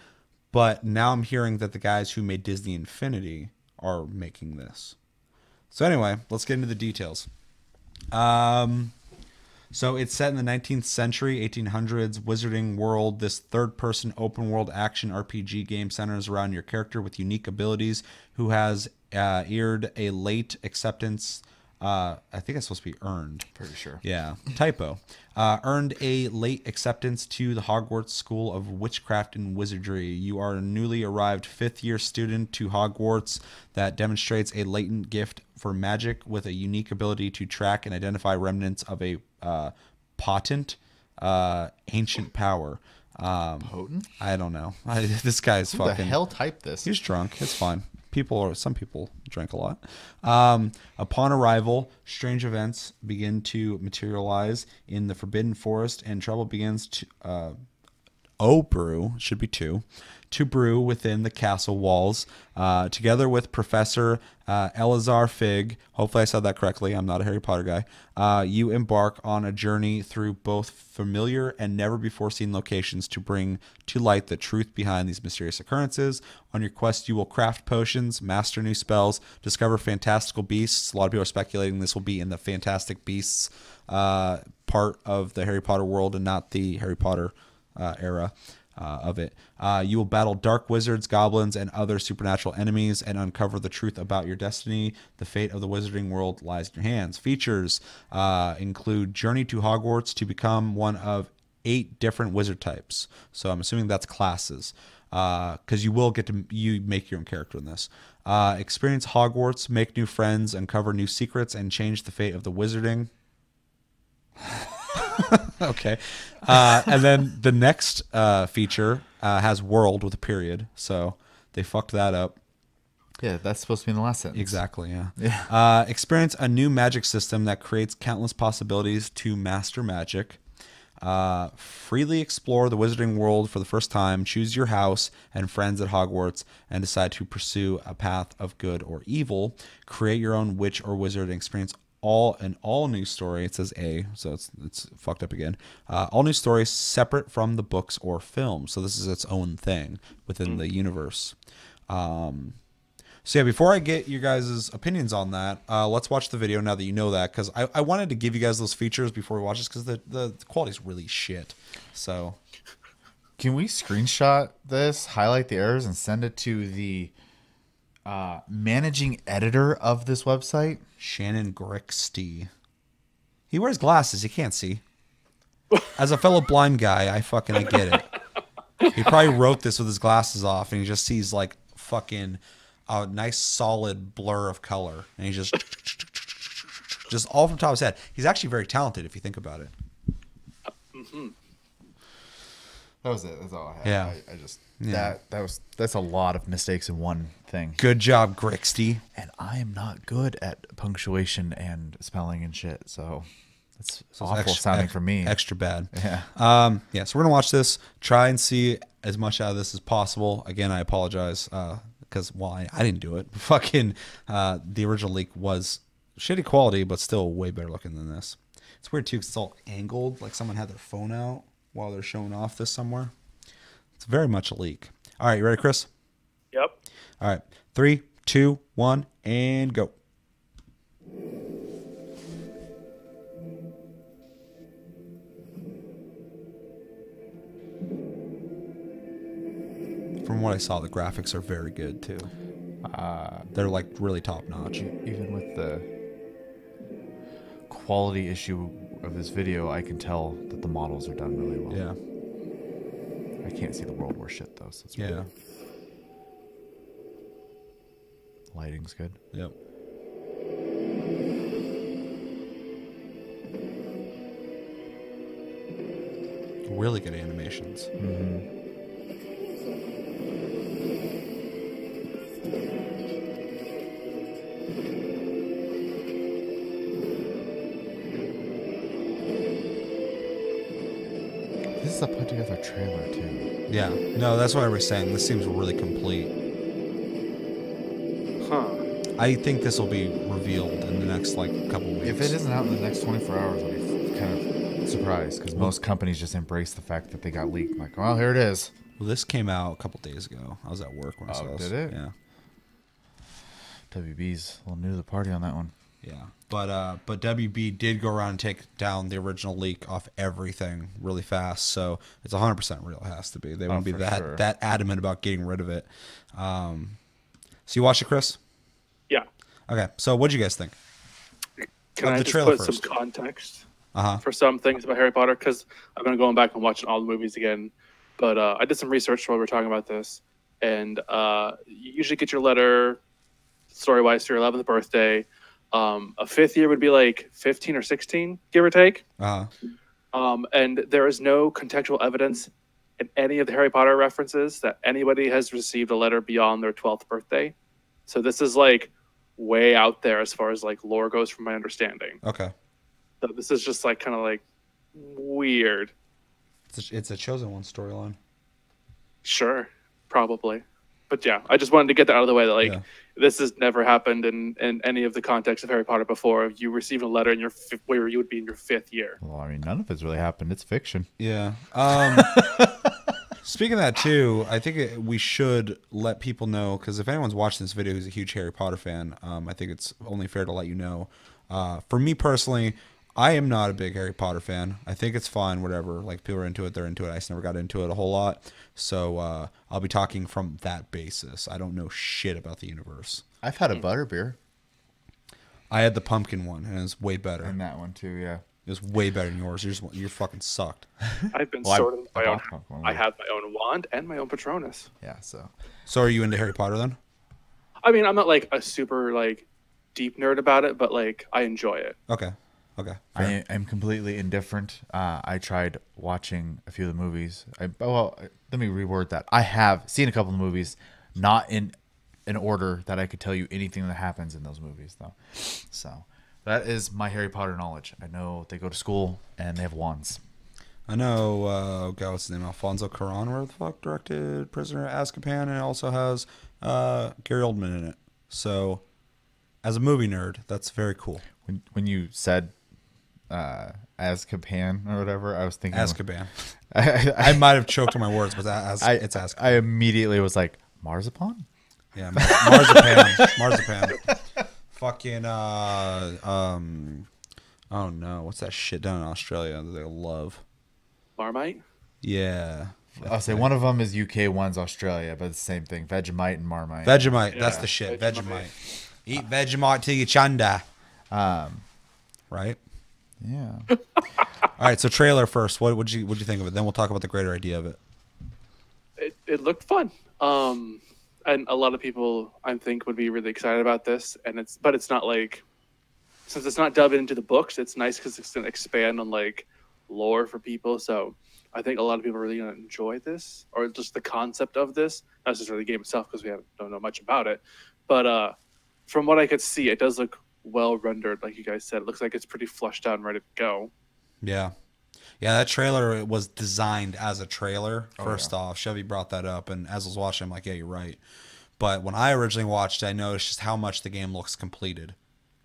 But now I'm hearing that the guys who made Disney Infinity are making this. So anyway, let's get into the details. So it's set in the 19th century, 1800s, Wizarding World. This third-person open-world action RPG game centers around your character with unique abilities who has earned a late acceptance. I think it's supposed to be earned. Pretty sure. Yeah, typo. Earned a late acceptance to the Hogwarts School of Witchcraft and Wizardry. You are a newly arrived fifth-year student to Hogwarts that demonstrates a latent gift for magic with a unique ability to track and identify remnants of a potent ancient power. Potent? I don't know. This guy's Who fucking... the hell typed this? He's drunk. It's fine. Some people drink a lot. Upon arrival, strange events begin to materialize in the Forbidden Forest, and trouble begins to brew within the castle walls. Together with Professor Eleazar Fig, hopefully I said that correctly, I'm not a Harry Potter guy, you embark on a journey through both familiar and never-before-seen locations to bring to light the truth behind these mysterious occurrences. On your quest, you will craft potions, master new spells, discover fantastical beasts. A lot of people are speculating this will be in the Fantastic Beasts part of the Harry Potter world and not the Harry Potter era of it. You will battle dark wizards, goblins, and other supernatural enemies and uncover the truth about your destiny. The fate of the wizarding world lies in your hands. Features include Journey to Hogwarts to become one of 8 different wizard types. So I'm assuming that's classes because you will get to make your own character in this. Experience Hogwarts, make new friends, uncover new secrets, and change the fate of the wizarding. Okay. And then the next feature has world with a period. So they fucked that up. Yeah, that's supposed to be in the last sentence. Exactly, yeah. Yeah. Experience a new magic system that creates countless possibilities to master magic. Freely explore the wizarding world for the first time. Choose your house and friends at Hogwarts and decide to pursue a path of good or evil. Create your own witch or wizard and experience all new story. It says A, so it's fucked up again. All new stories separate from the books or films. So this is its own thing within the universe. So yeah, before I get your guys' opinions on that, let's watch the video now that you know that, because I wanted to give you guys those features before we watch this because the quality's really shit. So Can we screenshot this, highlight the errors, and send it to the managing editor of this website? Shannon Grixty. He wears glasses. He can't see. As a fellow blind guy, I get it. He probably wrote this with his glasses off, and he just sees like fucking a nice solid blur of color, and he just all from top of his head. He's actually very talented if you think about it. Mm-hmm. That was it. That's all I had. Yeah. I just that's a lot of mistakes in one thing. Good job, Grixty. And I am not good at punctuation and spelling and shit, so it's awful sounding for me. Extra bad. Yeah. Yeah. So we're gonna watch this. Try and see as much out of this as possible. Again, I apologize because I didn't do it. Fucking the original leak was shitty quality, but still way better looking than this. It's weird too because it's all angled, like someone had their phone out while they're showing off this somewhere. It's very much a leak. All right, you ready, Chris? Yep. All right, 3, 2, 1, and go. From what I saw, the graphics are very good too. They're like really top notch. Even with the quality issue of this video, I can tell that the models are done really well. Yeah. I can't see the World War shit though. So it's Yeah. weird. Lighting's good. Yep. Really good animations. Mm-hmm. is a put together trailer too. Yeah. No, that's what everybody's saying. This seems really complete. Huh. I think this will be revealed in the next couple weeks. If it isn't out in the next 24 hours, I'll be kind of surprised because most companies just embrace the fact that they got leaked. Like, well, here it is. Well, this came out a couple days ago. I was at work when I saw this. Did it? Yeah. WB's a little new to the party on that one. Yeah. But WB did go around and take down the original leak off everything really fast. So it's 100% real. It has to be. They won't be that adamant about getting rid of it. So you watched it, Chris? Yeah. Okay. So what'd you guys think? Can I just put some context for some things about Harry Potter? Because I've been going back and watching all the movies again. But I did some research while we were talking about this. And you usually get your letter, story-wise, to your 11th birthday. A fifth year would be like 15 or 16, give or take. And there is no contextual evidence in any of the Harry Potter references that anybody has received a letter beyond their 12th birthday. So this is like way out there as far as like lore goes, from my understanding. Okay. So this is just like kind of like weird. It's a Chosen One storyline. Sure, probably. But yeah, I just wanted to get that out of the way that this has never happened in any of the context of Harry Potter before. You received a letter in where you would be in your 5th year. Well, I mean, none of it's really happened. It's fiction. Yeah. Speaking of that too, I think we should let people know, because if anyone's watching this video who's a huge Harry Potter fan, I think it's only fair to let you know. For me personally, I am not a big Harry Potter fan. I think it's fine, whatever. Like, people are into it, they're into it. I just never got into it a whole lot. So I'll be talking from that basis. I don't know shit about the universe. I've had a butterbeer. I had the pumpkin one, and it was way better. And that one too, yeah. It was way better than yours. You fucking sucked. I've been sorted my own. I have my own wand and my own Patronus. Yeah, so. So are you into Harry Potter then? I mean, I'm not like a super like deep nerd about it, but like I enjoy it. Okay. I am completely indifferent. I tried watching a few of the movies. Let me reword that. I have seen a couple of movies, not in an order that I could tell you anything that happens in those movies, though. So that is my Harry Potter knowledge. I know they go to school and they have wands. I know, what's his name? Alfonso Cuarón, where the fuck, directed Prisoner of Azkaban, and it also has Gary Oldman in it. So, as a movie nerd, that's very cool. When you said Azkaban or whatever, I was thinking Azkaban. I might have choked on my words, but it's Azkaban. I immediately was like, Marzipan? Yeah, Marzipan. Fucking oh no, what's that shit down in Australia that they love? Marmite? Yeah. I'll say one of them is UK, one's Australia, but it's the same thing. Vegemite and Marmite. Vegemite, that's the shit. Vegemite. Eat Vegemite till you chanda. Right? Yeah. All right, so trailer first. What'd you think of it? Then we'll talk about the greater idea of it. It looked fun. And a lot of people I think would be really excited about this, but it's not like, since it's not delving into the books, it's nice because it's gonna expand on like lore for people. So I think a lot of people are really gonna enjoy this, or just the concept of this, not necessarily the game itself, because we don't know much about it. But from what I could see, it does look well rendered, like you guys said. It looks like it's pretty flushed out and ready to go. Yeah, that trailer was designed as a trailer. First off, Chevy brought that up, and as I was watching, I'm like, yeah, you're right. But when I originally watched it, I noticed just how much the game looks completed.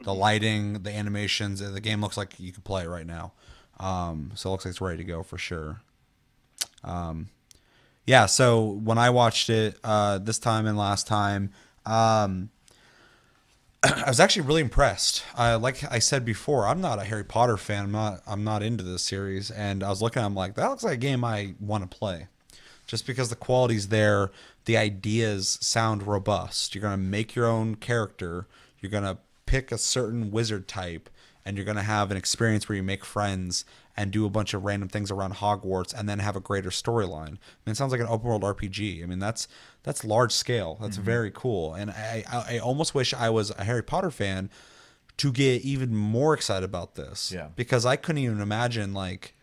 The lighting, the animations, the game looks like you can play it right now. So it looks like it's ready to go for sure. Yeah, so when I watched it this time and last time, I was actually really impressed. Like I said before, I'm not a Harry Potter fan. I'm not into this series, and I was looking at it, I'm like, that looks like a game I want to play. Just because the quality's there, the ideas sound robust. You're going to make your own character. You're going to pick a certain wizard type, and you're going to have an experience where you make friends and do a bunch of random things around Hogwarts, and then have a greater storyline. I mean, it sounds like an open world RPG. I mean, that's large scale. That's very cool. And I almost wish I was a Harry Potter fan to get even more excited about this. Yeah. Because I couldn't even imagine, like,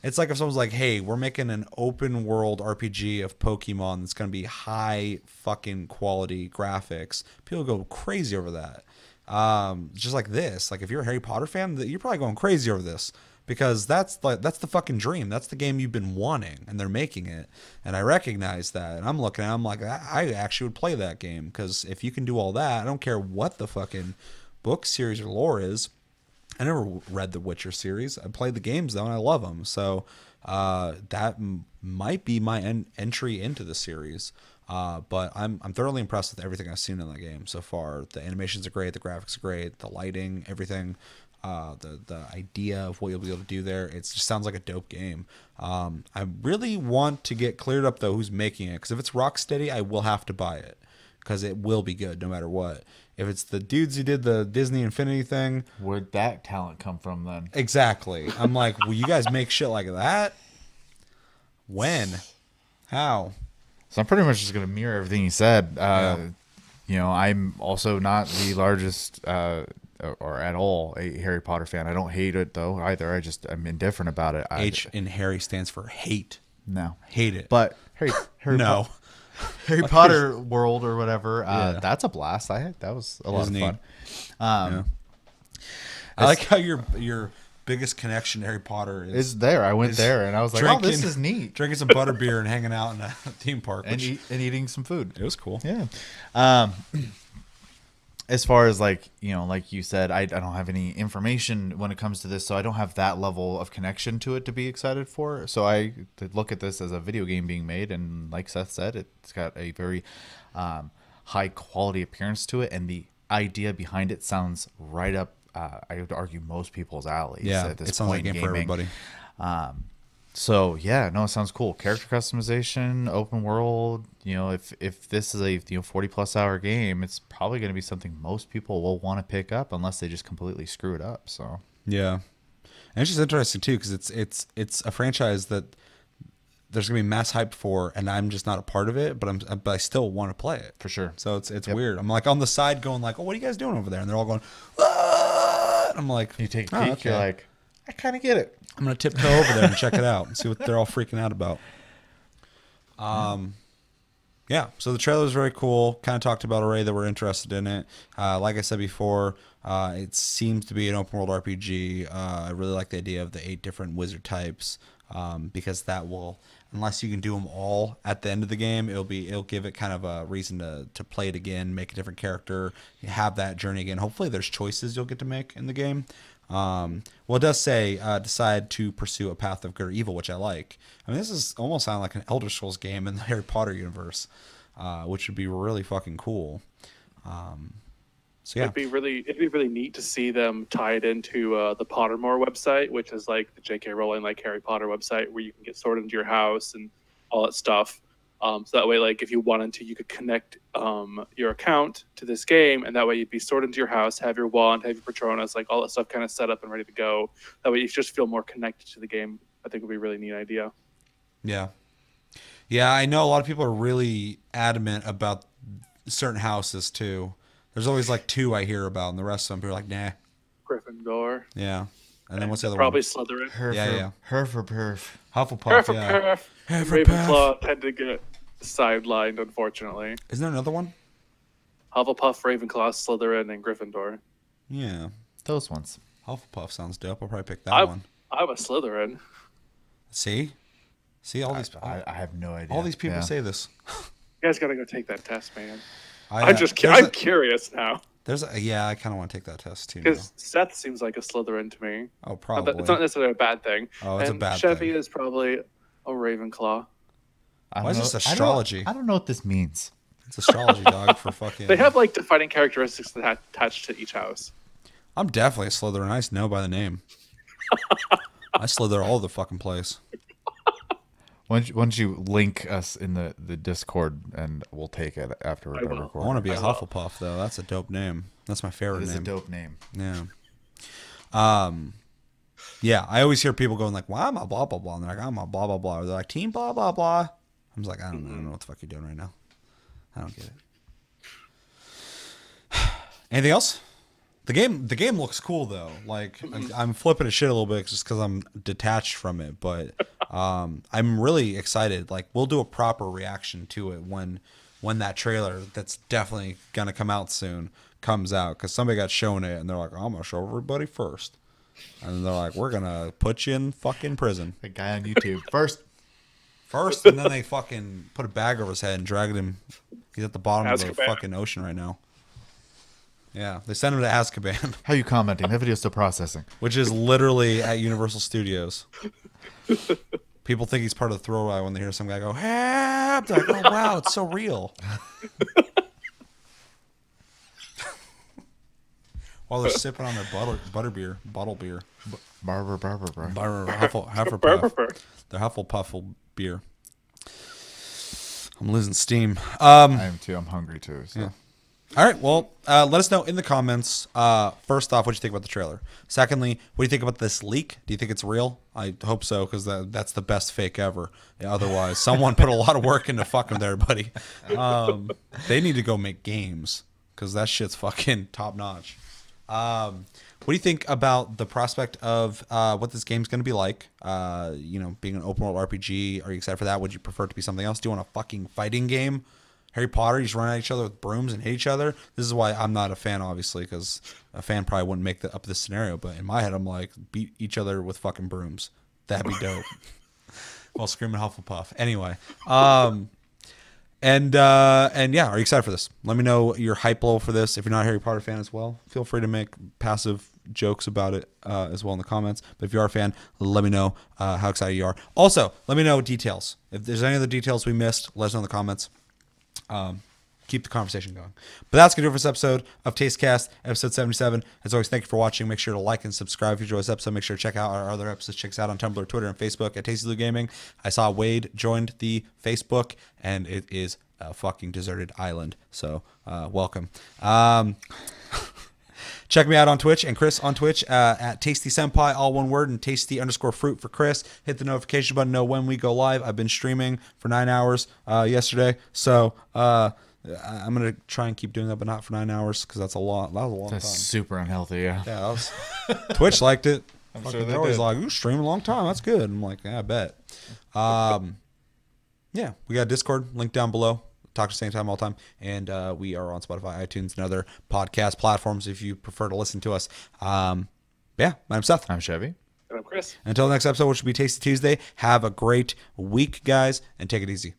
it's like if someone's like, hey, we're making an open world RPG of Pokemon that's going to be high fucking quality graphics. People go crazy over that. Just like this. Like, if you're a Harry Potter fan, you're probably going crazy over this. because that's the fucking dream. That's the game you've been wanting, and they're making it. And I recognize that. And I'm looking at it, I'm like, I actually would play that game, because if you can do all that, I don't care what the fucking book series or lore is. I never read the Witcher series. I played the games though, and I love them. So that might be my entry into the series. But I'm thoroughly impressed with everything I've seen in the game so far. The animations are great, the graphics are great, the lighting, everything. The idea of what you'll be able to do there, it just sounds like a dope game. I really want to get cleared up though who's making it, because if it's Rocksteady, I will have to buy it, because it will be good no matter what. If it's the dudes who did the Disney Infinity thing, Where'd that talent come from then? exactly. I'm like, will you guys make shit like that? When? How? So I'm pretty much just gonna mirror everything you said. You know, I'm also not the largest or at all a Harry Potter fan. I don't hate it though either. I'm indifferent about it. H in Harry stands for hate. No, Hate it. but Harry no. Harry Potter world or whatever. Yeah. That's a blast. That was a lot of neat. fun. Yeah. I like how your biggest connection to Harry Potter Is there? I went there and I was like, oh, this is neat. Drinking some butterbeer and hanging out in a theme park, And, which and eating some food. it was cool. Yeah. As far as like, you know, like you said, I don't have any information when it comes to this, so I don't have that level of connection to it to be excited for. So I look at this as a video game being made, and like Seth said, it's got a very high quality appearance to it, and the idea behind it sounds right up, I would argue, most people's alleys. Yeah, at this it sounds like point a game in for gaming. everybody. So yeah, no, it sounds cool. Character customization, open world. You know, if this is a 40+ hour game, it's probably going to be something most people will want to pick up unless they just completely screw it up. So Yeah, and it's just interesting too, because it's a franchise that there's gonna be mass hype for, and I'm just not a part of it, but I still want to play it for sure. So it's weird. I'm like on the side going like, oh, what are you guys doing over there? And they're all going, ah! And I'm like, You take a "Oh, peek, okay. you're like, I kind of get it. I'm gonna tiptoe over there and check it out and see what they're all freaking out about. Yeah. So the trailer is very cool. Kind of talked about already that we're interested in it. Like I said before, it seems to be an open world RPG. I really like the idea of the 8 different wizard types, because that will, unless you can do them all at the end of the game, it'll give it kind of a reason to play it again, make a different character, have that journey again. Hopefully, there's choices you'll get to make in the game. Well, it does say decide to pursue a path of good or evil, which I like. I mean, this is almost sound like an Elder Scrolls game in the Harry Potter universe, which would be really fucking cool. So yeah, it'd be really neat to see them tied into the Pottermore website, which is like the J.K. Rowling like Harry Potter website, where you can get sorted into your house and all that stuff. So that way, like if you wanted to, you could connect your account to this game, and that way you'd be sorted into your house, have your wand, have your Patronus, like all that stuff kind of set up and ready to go. That way you just feel more connected to the game. I think would be a really neat idea. yeah. I know a lot of people are really adamant about certain houses too. There's always like 2 I hear about, and the rest of them people are like, nah. Gryffindor. Yeah. And then what's the other Probably one? Slytherin. Yeah. Herf. Hufflepuff. Yeah. Hufflepuff. Ravenclaw tend to get sidelined, unfortunately. Isn't there another one? Hufflepuff, Ravenclaw, Slytherin, and Gryffindor. Yeah. Those ones. Hufflepuff sounds dope. I'll probably pick that one. I'm a Slytherin. See, all these. I have no idea. All these people Yeah. say this. You guys gotta go take that test, man. I'm I'm curious now. I kind of want to take that test too. Now. Because Seth seems like a Slytherin to me. Oh, probably. It's not necessarily a bad thing. Oh, it's and a bad Chevy thing. is probably a Ravenclaw. I Why is don't this know- astrology? I don't know what this means. It's astrology, dog. For fucking. They have like defining characteristics that attached to each house. I'm definitely a Slytherin. I just know by the name. I slither all over the fucking place. Why don't you link us in the Discord, and we'll take it after we're done will. I recording. want to be a Hufflepuff though. That's a dope name. That's my favorite It is a name. dope name. Yeah. Yeah. I always hear people going like, "Well, I'm a blah blah blah," and they're like, "I'm a blah blah blah." Or they're like, "Team blah blah blah." I'm just like, I don't know what the fuck you're doing right now. I don't get it. Anything else? The game looks cool though. Like I'm flipping a shit a little bit just because I'm detached from it, but I'm really excited. Like we'll do a proper reaction to it when that trailer that's definitely gonna come out soon comes out, because somebody got shown it and they're like, I'm gonna show everybody first. And they're like, we're going to put you in fucking prison. The guy on YouTube. First, and then they fucking put a bag over his head and dragged him. He's at the bottom of the Azkaban. fucking ocean right now. Yeah, they sent him to Azkaban, How are you commenting? That video's still processing. which is literally at Universal Studios. People think he's part of the throwaway when they hear some guy go, help! They're like, oh, wow, it's so real. While they're sipping on their bottle beer. Hufflepuff. Their Hufflepuff beer. I'm losing steam. I am too. I'm hungry too. So. Yeah. All right. Well, let us know in the comments. First off, what do you think about the trailer? Secondly, what do you think about this leak? Do you think it's real? I hope so, because that's the best fake ever. Yeah, otherwise, someone put a lot of work into fucking with everybody. They need to go make games, because that shit's fucking top notch. What do you think about the prospect of what this game's going to be like? Being an open world RPG. Are you excited for that? Would you prefer it to be something else? Do you want a fucking fighting game? Harry Potter, you just run at each other with brooms and hate each other. This is why I'm not a fan, obviously, because a fan probably wouldn't make up this scenario. But in my head, I'm like, beat each other with fucking brooms. That'd be dope. While screaming Hufflepuff. Anyway. And yeah, are you excited for this? Let me know your hype level for this. If you're not a Harry Potter fan as well, feel free to make passive jokes about it as well in the comments. But if you are a fan, let me know how excited you are. Also, let me know details. If there's any other details we missed, let us know in the comments. Keep the conversation going. But that's going to do it for this episode of Tastecast, episode 77. As always, thank you for watching. Make sure to like and subscribe if you enjoy this episode. Make sure to check out our other episodes. Check us out on Tumblr, Twitter, and Facebook at Tasty Blue Gaming. I saw Wade joined the Facebook, and it is a fucking deserted island. So, welcome. Check me out on Twitch and Chris on Twitch at Tasty Senpai, all one word, and Tasty_fruit for Chris. Hit the notification button, know when we go live. I've been streaming for 9 hours yesterday, so I'm gonna try and keep doing that, but not for 9 hours because that's a lot. That was a long That's time. super unhealthy. Yeah. Yeah, that was, Twitch liked it. I'm Fucking sure they they're always did. like, "You stream a long time. That's good." I'm like, "Yeah, I bet." Yeah, we got Discord link down below. Talk at the same time all the time, and we are on Spotify, iTunes, and other podcast platforms if you prefer to listen to us. Yeah, my name's Seth. I'm Chevy. And I'm Chris. Until the next episode, which will be Tasty Tuesday. Have a great week, guys, and take it easy.